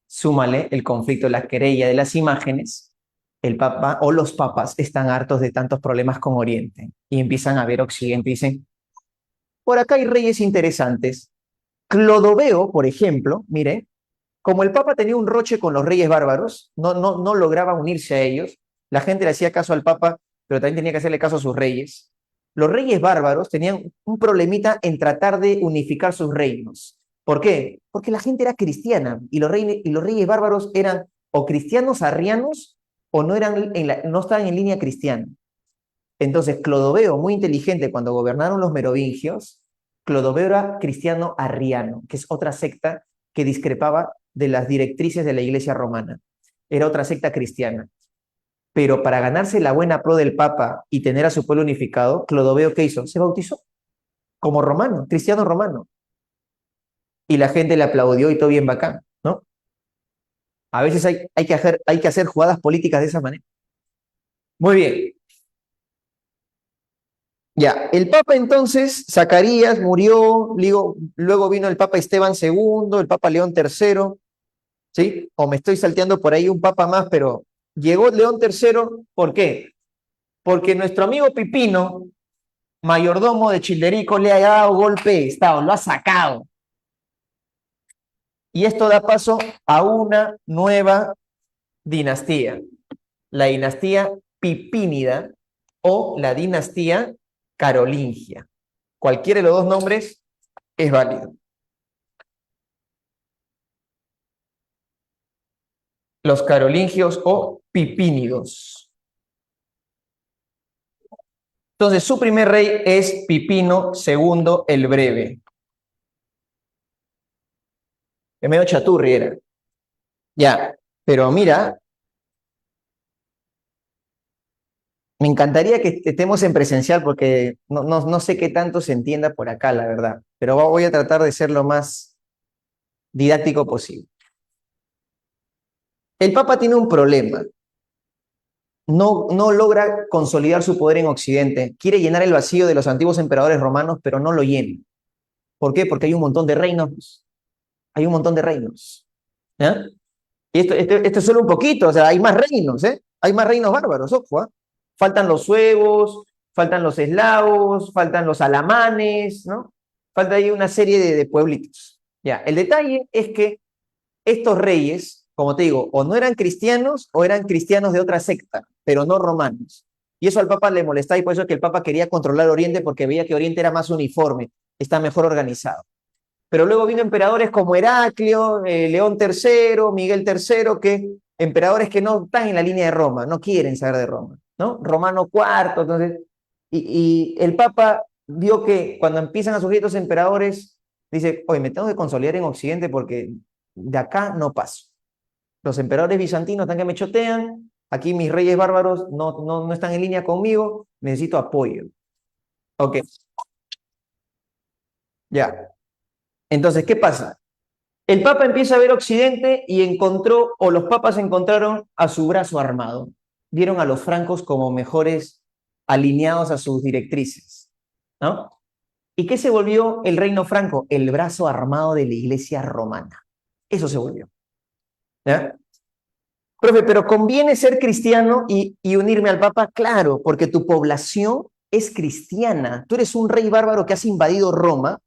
Súmale el conflicto, la querella de las imágenes, el Papa o los papas están hartos de tantos problemas con Oriente y empiezan a ver Occidente y dicen, por acá hay reyes interesantes. Clodoveo, por ejemplo, mire, como el Papa tenía un roche con los reyes bárbaros, no lograba unirse a ellos, la gente le hacía caso al Papa, pero también tenía que hacerle caso a sus reyes. Los reyes bárbaros tenían un problemita en tratar de unificar sus reinos. ¿Por qué? Porque la gente era cristiana y los reyes bárbaros eran o cristianos arrianos o no estaban en línea cristiana. Entonces, Clodoveo, muy inteligente, cuando gobernaron los merovingios, Clodoveo era cristiano arriano, que es otra secta que discrepaba de las directrices de la iglesia romana. Era otra secta cristiana. Pero para ganarse la buena pro del Papa y tener a su pueblo unificado, Clodoveo, ¿qué hizo? Se bautizó como romano, cristiano romano. Y la gente le aplaudió y todo bien bacán, ¿no? A veces hay que hacer jugadas políticas de esa manera. Muy bien. Ya, el Papa entonces, Zacarías murió, luego vino el Papa Esteban II, el Papa León III, ¿sí? O me estoy salteando por ahí un Papa más, pero llegó León III, ¿por qué? Porque nuestro amigo Pipino, mayordomo de Childerico, le ha dado golpe de Estado, lo ha sacado. Y esto da paso a una nueva dinastía, la dinastía Pipínida o la dinastía Carolingia. Cualquiera de los dos nombres es válido. Los carolingios o pipínidos. Entonces, su primer rey es Pipino II el Breve. Es medio chaturri era. Ya, pero mira, me encantaría que estemos en presencial porque no sé qué tanto se entienda por acá, la verdad. Pero voy a tratar de ser lo más didáctico posible. El Papa tiene un problema. No logra consolidar su poder en Occidente. Quiere llenar el vacío de los antiguos emperadores romanos, pero no lo llena. ¿Por qué? Porque hay un montón de reinos. Hay un montón de reinos. ¿Ya? Y esto es solo un poquito, o sea, hay más reinos, ¿eh? Hay más reinos bárbaros, ojo, ¿eh? Faltan los suevos, faltan los eslavos, faltan los alamanes, ¿no? Falta ahí una serie de pueblitos. Ya, el detalle es que estos reyes, como te digo, o no eran cristianos o eran cristianos de otra secta, pero no romanos. Y eso al Papa le molestaba y por eso es que el Papa quería controlar Oriente porque veía que Oriente era más uniforme, está mejor organizado. Pero luego vino emperadores como Heraclio, León III, Miguel III, emperadores que no están en la línea de Roma, no quieren saber de Roma, ¿no? Romano IV, entonces, y el Papa vio que cuando empiezan a surgir estos emperadores, dice, oye, me tengo que consolidar en Occidente porque de acá no paso. Los emperadores bizantinos están que me chotean, aquí mis reyes bárbaros no están en línea conmigo, necesito apoyo. Ok, ya. Entonces, ¿qué pasa? El Papa empieza a ver Occidente y encontró, o los papas encontraron a su brazo armado. Vieron a los francos como mejores alineados a sus directrices, ¿no? ¿Y qué se volvió el reino franco? El brazo armado de la Iglesia romana. Eso se volvió. ¿Ya? Profe, pero ¿conviene ser cristiano y unirme al Papa? Claro, porque tu población es cristiana. Tú eres un rey bárbaro que has invadido Roma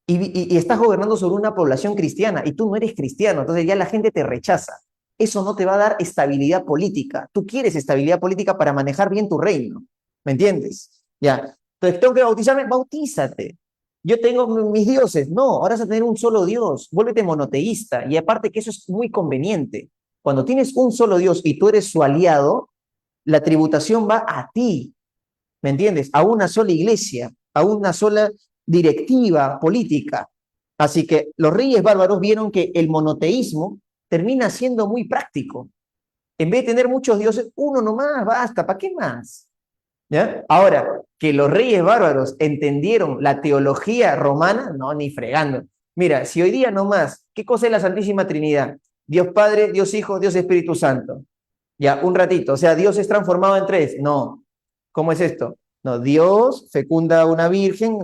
y estás gobernando sobre una población cristiana y tú no eres cristiano, entonces ya la gente te rechaza. Eso no te va a dar estabilidad política. Tú quieres estabilidad política para manejar bien tu reino. ¿Me entiendes? Ya. Entonces, ¿tengo que bautizarme? Bautízate. Yo tengo mis dioses. No, ahora vas a tener un solo Dios. Vuélvete monoteísta. Y aparte que eso es muy conveniente. Cuando tienes un solo Dios y tú eres su aliado, la tributación va a ti. ¿Me entiendes? A una sola iglesia, a una sola directiva política. Así que los reyes bárbaros vieron que el monoteísmo termina siendo muy práctico. En vez de tener muchos dioses, uno nomás, basta, ¿para qué más? ¿Ya? Ahora, que los reyes bárbaros entendieron la teología romana, no, ni fregando. Mira, si hoy día nomás, ¿qué cosa es la Santísima Trinidad? Dios Padre, Dios Hijo, Dios Espíritu Santo. Ya, un ratito, o sea, Dios es transformado en tres. No, ¿cómo es esto? No, Dios fecunda a una virgen,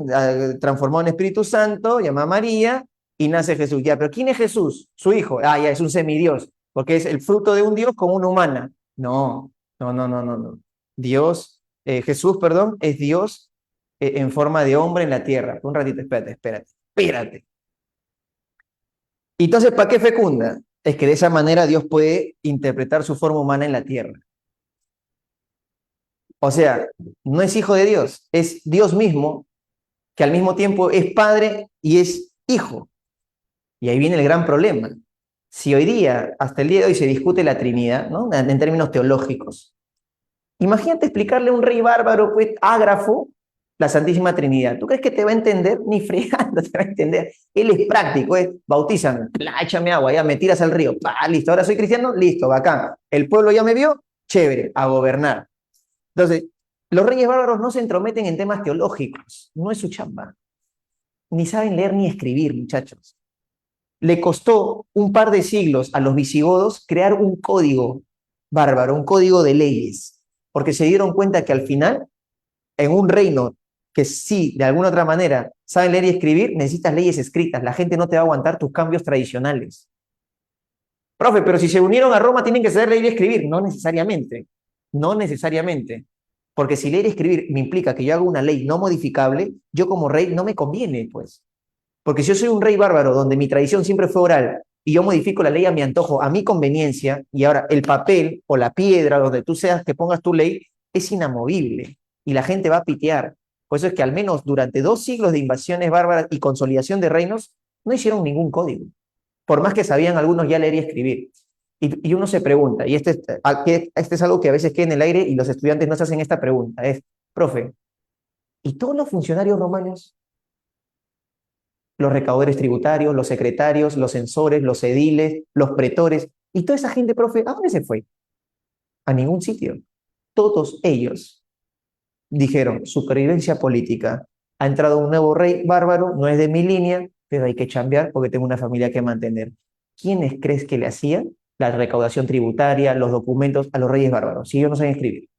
transformó en Espíritu Santo, llama a María, y nace Jesús. Ya, pero ¿quién es Jesús? Su hijo. Ah, ya, es un semidios, porque es el fruto de un Dios como una humana. No, no, no, no, no, no. Dios, Jesús, perdón, es Dios en forma de hombre en la tierra. Un ratito, espérate. Y entonces, ¿para qué fecunda? Es que de esa manera Dios puede interpretar su forma humana en la tierra. O sea, no es hijo de Dios, es Dios mismo, que al mismo tiempo es padre y es hijo. Y ahí viene el gran problema. Si hoy día, hasta el día de hoy, se discute la Trinidad, ¿no? En términos teológicos, imagínate explicarle a un rey bárbaro, pues, ágrafo, la Santísima Trinidad. ¿Tú crees que te va a entender? Ni fregando te va a entender. Él es práctico, es bautízame, échame agua, ya me tiras al río, listo, ahora soy cristiano, listo, bacán. El pueblo ya me vio, chévere, a gobernar. Entonces, los reyes bárbaros no se entrometen en temas teológicos, no es su chamba. Ni saben leer ni escribir, muchachos. Le costó un par de siglos a los visigodos crear un código bárbaro, un código de leyes, porque se dieron cuenta que al final, en un reino que sí, de alguna otra manera, saben leer y escribir, necesitas leyes escritas. La gente no te va a aguantar tus cambios tradicionales. Profe, pero si se unieron a Roma tienen que saber leer y escribir. No necesariamente. No necesariamente. Porque si leer y escribir me implica que yo haga una ley no modificable, yo como rey no me conviene, pues. Porque si yo soy un rey bárbaro donde mi tradición siempre fue oral y yo modifico la ley a mi antojo, a mi conveniencia, y ahora el papel o la piedra donde tú seas que pongas tu ley es inamovible y la gente va a pitear. Por eso es que al menos durante 2 siglos de invasiones bárbaras y consolidación de reinos no hicieron ningún código, por más que sabían algunos ya leer y escribir. Y uno se pregunta, y este es algo que a veces queda en el aire y los estudiantes no se hacen esta pregunta, es, profe, ¿y todos los funcionarios romanos? Los recaudadores tributarios, los secretarios, los censores, los ediles, los pretores, y toda esa gente, profe, ¿a dónde se fue? A ningún sitio. Todos ellos dijeron, supervivencia política, ha entrado un nuevo rey bárbaro, no es de mi línea, pero hay que chambear porque tengo una familia que mantener. ¿Quiénes crees que le hacían la recaudación tributaria, los documentos a los reyes bárbaros? Si ellos no saben escribir.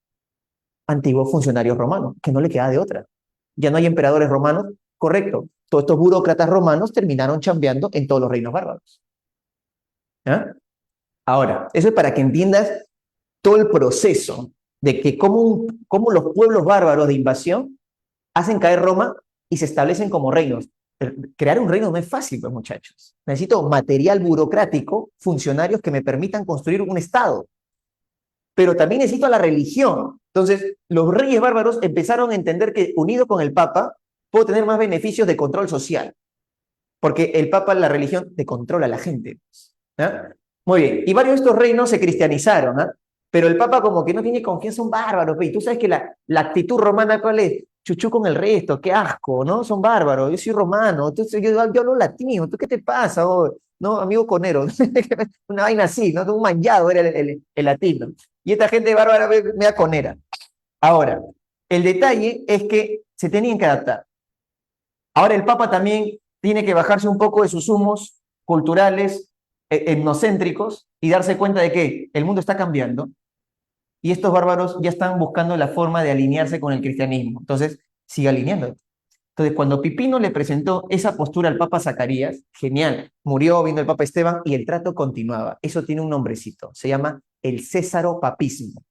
Antiguos funcionarios romanos, que no le queda de otra. Ya no hay emperadores romanos, correcto. Todos estos burócratas romanos terminaron chambeando en todos los reinos bárbaros. ¿Ah? Ahora, eso es para que entiendas todo el proceso de que cómo los pueblos bárbaros de invasión hacen caer Roma y se establecen como reinos. Crear un reino no es fácil, pues, muchachos. Necesito material burocrático, funcionarios que me permitan construir un estado. Pero también necesito a la religión. Entonces, los reyes bárbaros empezaron a entender que unido con el Papa, puedo tener más beneficios de control social. Porque el Papa, la religión, te controla a la gente. ¿Ah? Muy bien. Y varios de estos reinos se cristianizaron, ¿ah? Pero el Papa como que no tiene confianza, son bárbaros. Y tú sabes que la actitud romana, ¿cuál es? Chuchú con el resto, qué asco, ¿no? Son bárbaros, yo soy romano, entonces yo hablo latino, ¿tú qué te pasa? Oh, no, amigo conero, una vaina así, ¿no? Un manllado era el latino. Y esta gente bárbara me da conera. Ahora, el detalle es que se tenían que adaptar. Ahora el Papa también tiene que bajarse un poco de sus humos culturales, etnocéntricos, y darse cuenta de que el mundo está cambiando y estos bárbaros ya están buscando la forma de alinearse con el cristianismo. Entonces, sigue alineando. Entonces, cuando Pipino le presentó esa postura al Papa Zacarías, genial, murió, vino el Papa Esteban y el trato continuaba. Eso tiene un nombrecito, se llama el césaropapismo.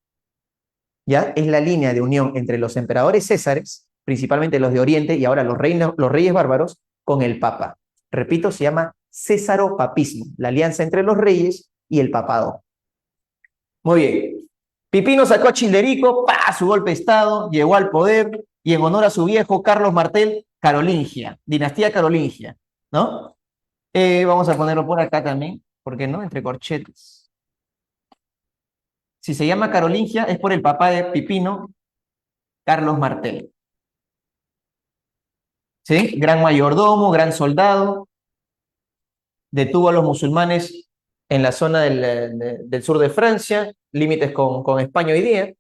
¿Ya? Es la línea de unión entre los emperadores césares, principalmente los de Oriente, y ahora los reyes bárbaros, con el Papa. Repito, se llama césaropapismo, la alianza entre los reyes y el papado. Muy bien. Pipino sacó a Childerico, ¡pah! Su golpe de Estado, llegó al poder, y en honor a su viejo Carlos Martel, Carolingia, dinastía Carolingia, ¿no? Vamos a ponerlo por acá también, ¿por qué no? Entre corchetes. Si se llama Carolingia, es por el papá de Pipino, Carlos Martel. ¿Sí? Gran mayordomo, gran soldado, detuvo a los musulmanes en la zona del sur de Francia, límites con España hoy día.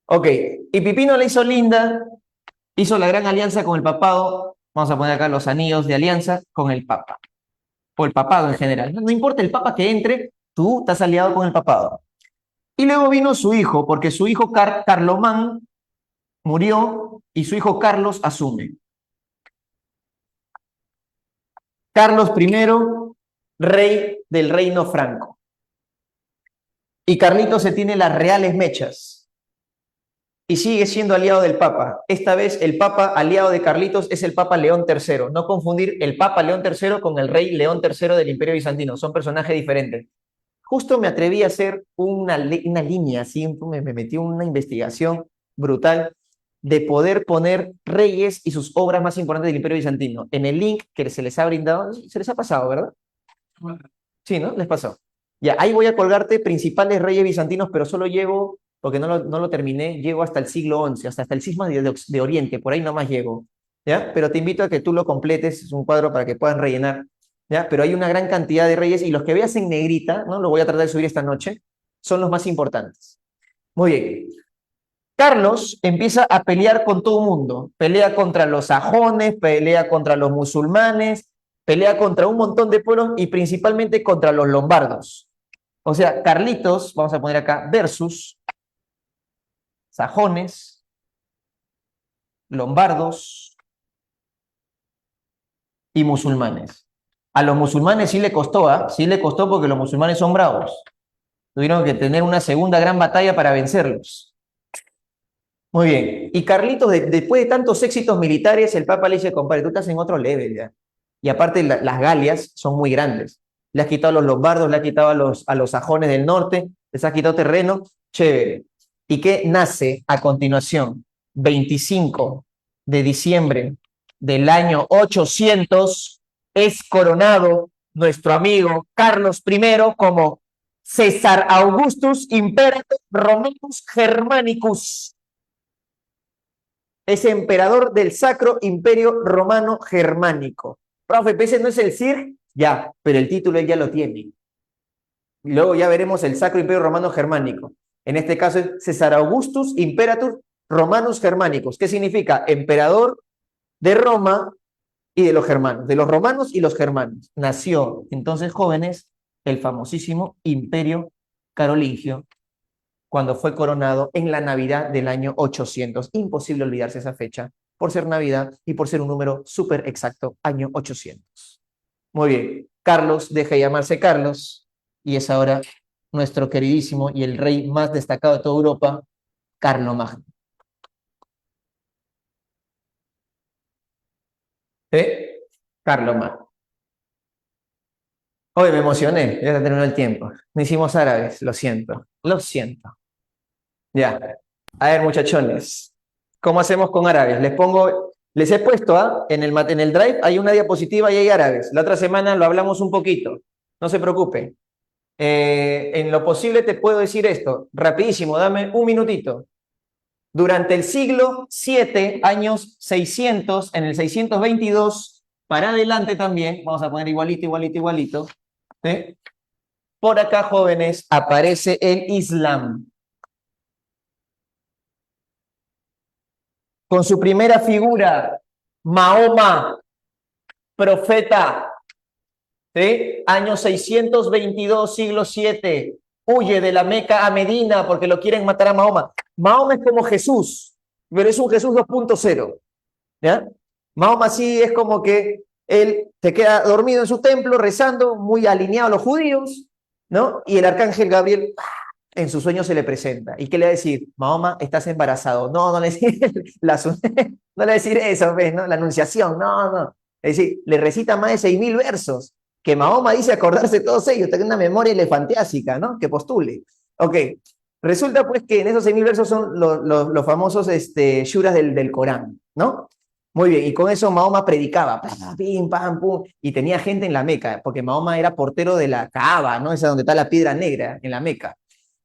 Ok, y Pipino le hizo linda, hizo la gran alianza con el papado, vamos a poner acá los anillos de alianza con el papa, o el papado en general. No importa el papa que entre, tú estás aliado con el papado. Y luego vino su hijo, porque su hijo Carlomán murió y su hijo Carlos asume. Carlos I, rey del reino franco. Y Carlitos se tiene las reales mechas. Y sigue siendo aliado del Papa. Esta vez el Papa aliado de Carlitos es el Papa León III. No confundir el Papa León III con el rey León III del Imperio Bizantino. Son personajes diferentes. Justo me atreví a hacer una línea, así, me metí en una investigación brutal de poder poner reyes y sus obras más importantes del Imperio Bizantino. En el link que se les ha brindado, se les ha pasado, ¿verdad? Sí, ¿no? Les pasó. Ya, ahí voy a colgarte principales reyes bizantinos, pero solo llego, porque no lo terminé, llego hasta el siglo XI, hasta el cisma de Oriente, por ahí nomás llego. ¿Ya? Pero te invito a que tú lo completes, es un cuadro para que puedan rellenar. ¿Ya? Pero hay una gran cantidad de reyes y los que veas en negrita, ¿no? Lo voy a tratar de subir esta noche, son los más importantes. Muy bien. Carlos empieza a pelear con todo el mundo. Pelea contra los sajones, pelea contra los musulmanes, pelea contra un montón de pueblos y principalmente contra los lombardos. O sea, Carlitos, vamos a poner acá, versus sajones, lombardos y musulmanes. A los musulmanes sí le costó, ¿ah? Sí le costó porque los musulmanes son bravos. Tuvieron que tener una segunda gran batalla para vencerlos. Muy bien. Y Carlitos, después de tantos éxitos militares, el Papa le dice, compadre, tú estás en otro level ya. Y aparte las Galias son muy grandes. Le has quitado a los lombardos, le has quitado a los sajones del norte, les has quitado terreno, chévere. ¿Y qué nace a continuación? 25 de diciembre del año 800 es coronado nuestro amigo Carlos I como César Augustus Imperator Romanus Germanicus. Es emperador del Sacro Imperio Romano Germánico. Profe, ese no es el CIR, ya, pero el título él ya lo tiene. Luego ya veremos el Sacro Imperio Romano Germánico. En este caso es César Augustus Imperator Romanus Germanicus. ¿Qué significa? Emperador de Roma y de los germanos, de los romanos y los germanos. Nació entonces, jóvenes, el famosísimo Imperio Carolingio, cuando fue coronado en la Navidad del año 800. Imposible olvidarse esa fecha, por ser Navidad y por ser un número súper exacto, año 800. Muy bien, Carlos deja de llamarse Carlos y es ahora nuestro queridísimo y el rey más destacado de toda Europa, Carlomagno. Carlomagno. Hoy me emocioné, ya se terminó el tiempo. No hicimos árabes, lo siento, lo siento. Ya. A ver, muchachones, ¿cómo hacemos con árabes? Les he puesto, en el Drive hay una diapositiva y hay árabes. La otra semana lo hablamos un poquito. No se preocupen. En lo posible te puedo decir esto, rapidísimo, dame un minutito. Durante el siglo VII, años 600, en el 622, para adelante también, vamos a poner igualito, igualito, igualito. ¿Sí? Por acá, jóvenes, aparece el Islam. Con su primera figura, Mahoma, profeta, ¿Sí? Año 622, siglo 7. Huye de la Meca a Medina porque lo quieren matar a Mahoma. Mahoma es como Jesús, pero es un Jesús 2.0. ¿Ya? Mahoma sí es como que él se queda dormido en su templo rezando, muy alineado a los judíos, ¿no? Y el arcángel Gabriel en su sueño se le presenta. ¿Y qué le va a decir? Mahoma, estás embarazado. No, no le decir, no le va a decir eso, ¿ves? ¿No? La anunciación, no, no. Es decir, le recita más de 6.000 versos, que Mahoma dice acordarse de todos ellos, tiene una memoria elefantiásica, ¿no? Que postule. Ok, resulta pues que en esos 6.000 versos son los famosos shuras del Corán, ¿no? Muy bien, y con eso Mahoma predicaba, pim, pam, pum, y tenía gente en la Meca, porque Mahoma era portero de la Kaaba, ¿no? Esa donde está la piedra negra, en la Meca.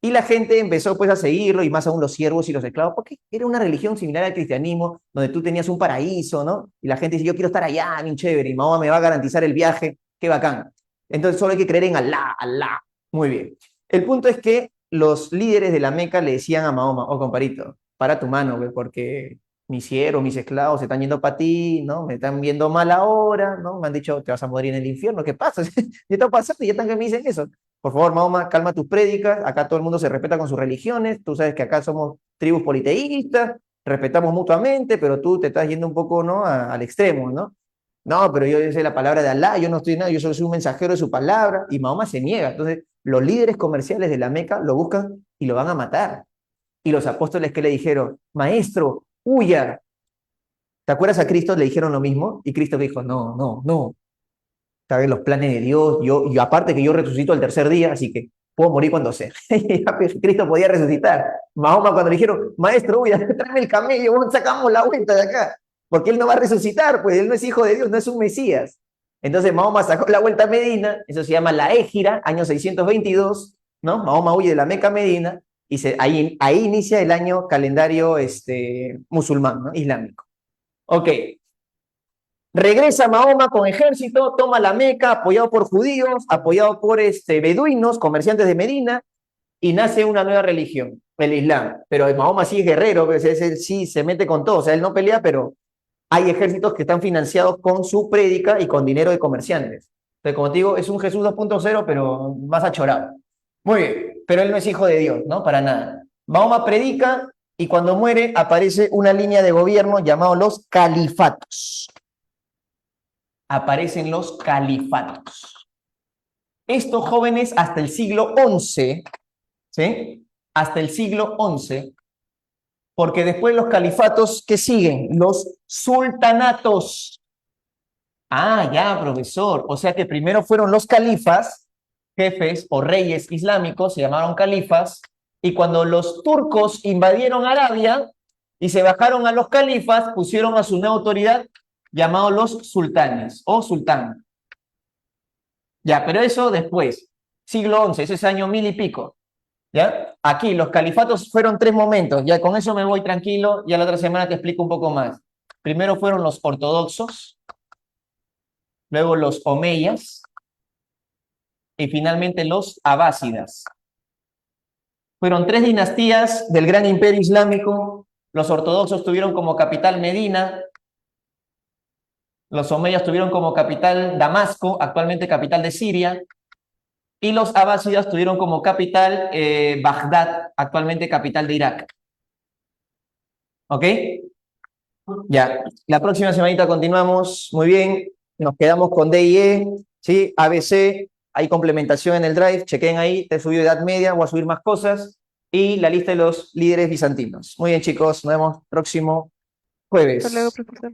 Y la gente empezó pues a seguirlo, y más aún los siervos y los esclavos, porque era una religión similar al cristianismo, donde tú tenías un paraíso, ¿no? Y la gente dice, yo quiero estar allá, bien chévere, y Mahoma me va a garantizar el viaje, qué bacán. Entonces solo hay que creer en Allah, Allah. Muy bien. El punto es que los líderes de la Meca le decían a Mahoma, oh comparito, para tu mano, güey, porque mis siervos, mis esclavos se están yendo para ti, ¿no? Me están viendo mal ahora, ¿no? Me han dicho, te vas a morir en el infierno, ¿qué pasa? ¿Qué está pasando? Y ya están que me dicen eso. Por favor, Mahoma, calma tus prédicas, acá todo el mundo se respeta con sus religiones, tú sabes que acá somos tribus politeístas, respetamos mutuamente, pero tú te estás yendo un poco, ¿no? Al extremo, ¿no? No, pero yo sé la palabra de Alá, yo no estoy nada, yo solo soy un mensajero de su palabra, y Mahoma se niega. Entonces, los líderes comerciales de la Meca lo buscan y lo van a matar. Y los apóstoles que le dijeron, maestro, huya. ¿Te acuerdas a Cristo? Le dijeron lo mismo, y Cristo dijo, no, no, no, sabes los planes de Dios, yo aparte que yo resucito al tercer día, así que puedo morir cuando sea. Cristo podía resucitar. Mahoma cuando le dijeron, maestro, uy, tráeme el camello, sacamos la vuelta de acá, porque él no va a resucitar, pues él no es hijo de Dios, no es un Mesías. Entonces Mahoma sacó la vuelta a Medina, eso se llama la Égira, año 622, ¿no? Mahoma huye de la Meca a Medina, y ahí inicia el año calendario musulmán, ¿no? Islámico. Ok, regresa Mahoma con ejército, toma la Meca, apoyado por judíos, apoyado por beduinos, comerciantes de Medina, y nace una nueva religión, el Islam. Pero Mahoma sí es guerrero, pues, él sí se mete con todo, o sea, él no pelea, pero hay ejércitos que están financiados con su prédica y con dinero de comerciantes. Entonces, como te digo, es un Jesús 2.0, pero más achorado. Muy bien, pero él no es hijo de Dios, ¿no? Para nada. Mahoma predica y cuando muere aparece una línea de gobierno llamado los califatos. Aparecen los califatos. Estos jóvenes hasta el siglo XI, ¿sí? Hasta el siglo XI, porque después los califatos, ¿qué siguen? Los sultanatos. Ah, ya, profesor. O sea que primero fueron los califas, jefes o reyes islámicos, se llamaron califas, y cuando los turcos invadieron Arabia y se bajaron a los califas, pusieron a su nueva autoridad llamados los sultanes o sultán. Ya, pero eso después, siglo XI, ese es año 1000 y pico. ¿Ya? Aquí los califatos fueron 3 momentos, ya con eso me voy tranquilo, ya la otra semana te explico un poco más. Primero fueron los ortodoxos, luego los omeyas y finalmente los abásidas. Fueron 3 dinastías del gran imperio islámico. Los ortodoxos tuvieron como capital Medina, los omeyas tuvieron como capital Damasco, actualmente capital de Siria, y los abásidas tuvieron como capital Bagdad, actualmente capital de Irak. ¿Ok? Ya, la próxima semanita continuamos. Muy bien, nos quedamos con D y E, ¿sí? ABC, hay complementación en el Drive, chequen ahí, te he subido Edad Media, voy a subir más cosas, y la lista de los líderes bizantinos. Muy bien, chicos, nos vemos próximo Hasta luego, jueves. profesor.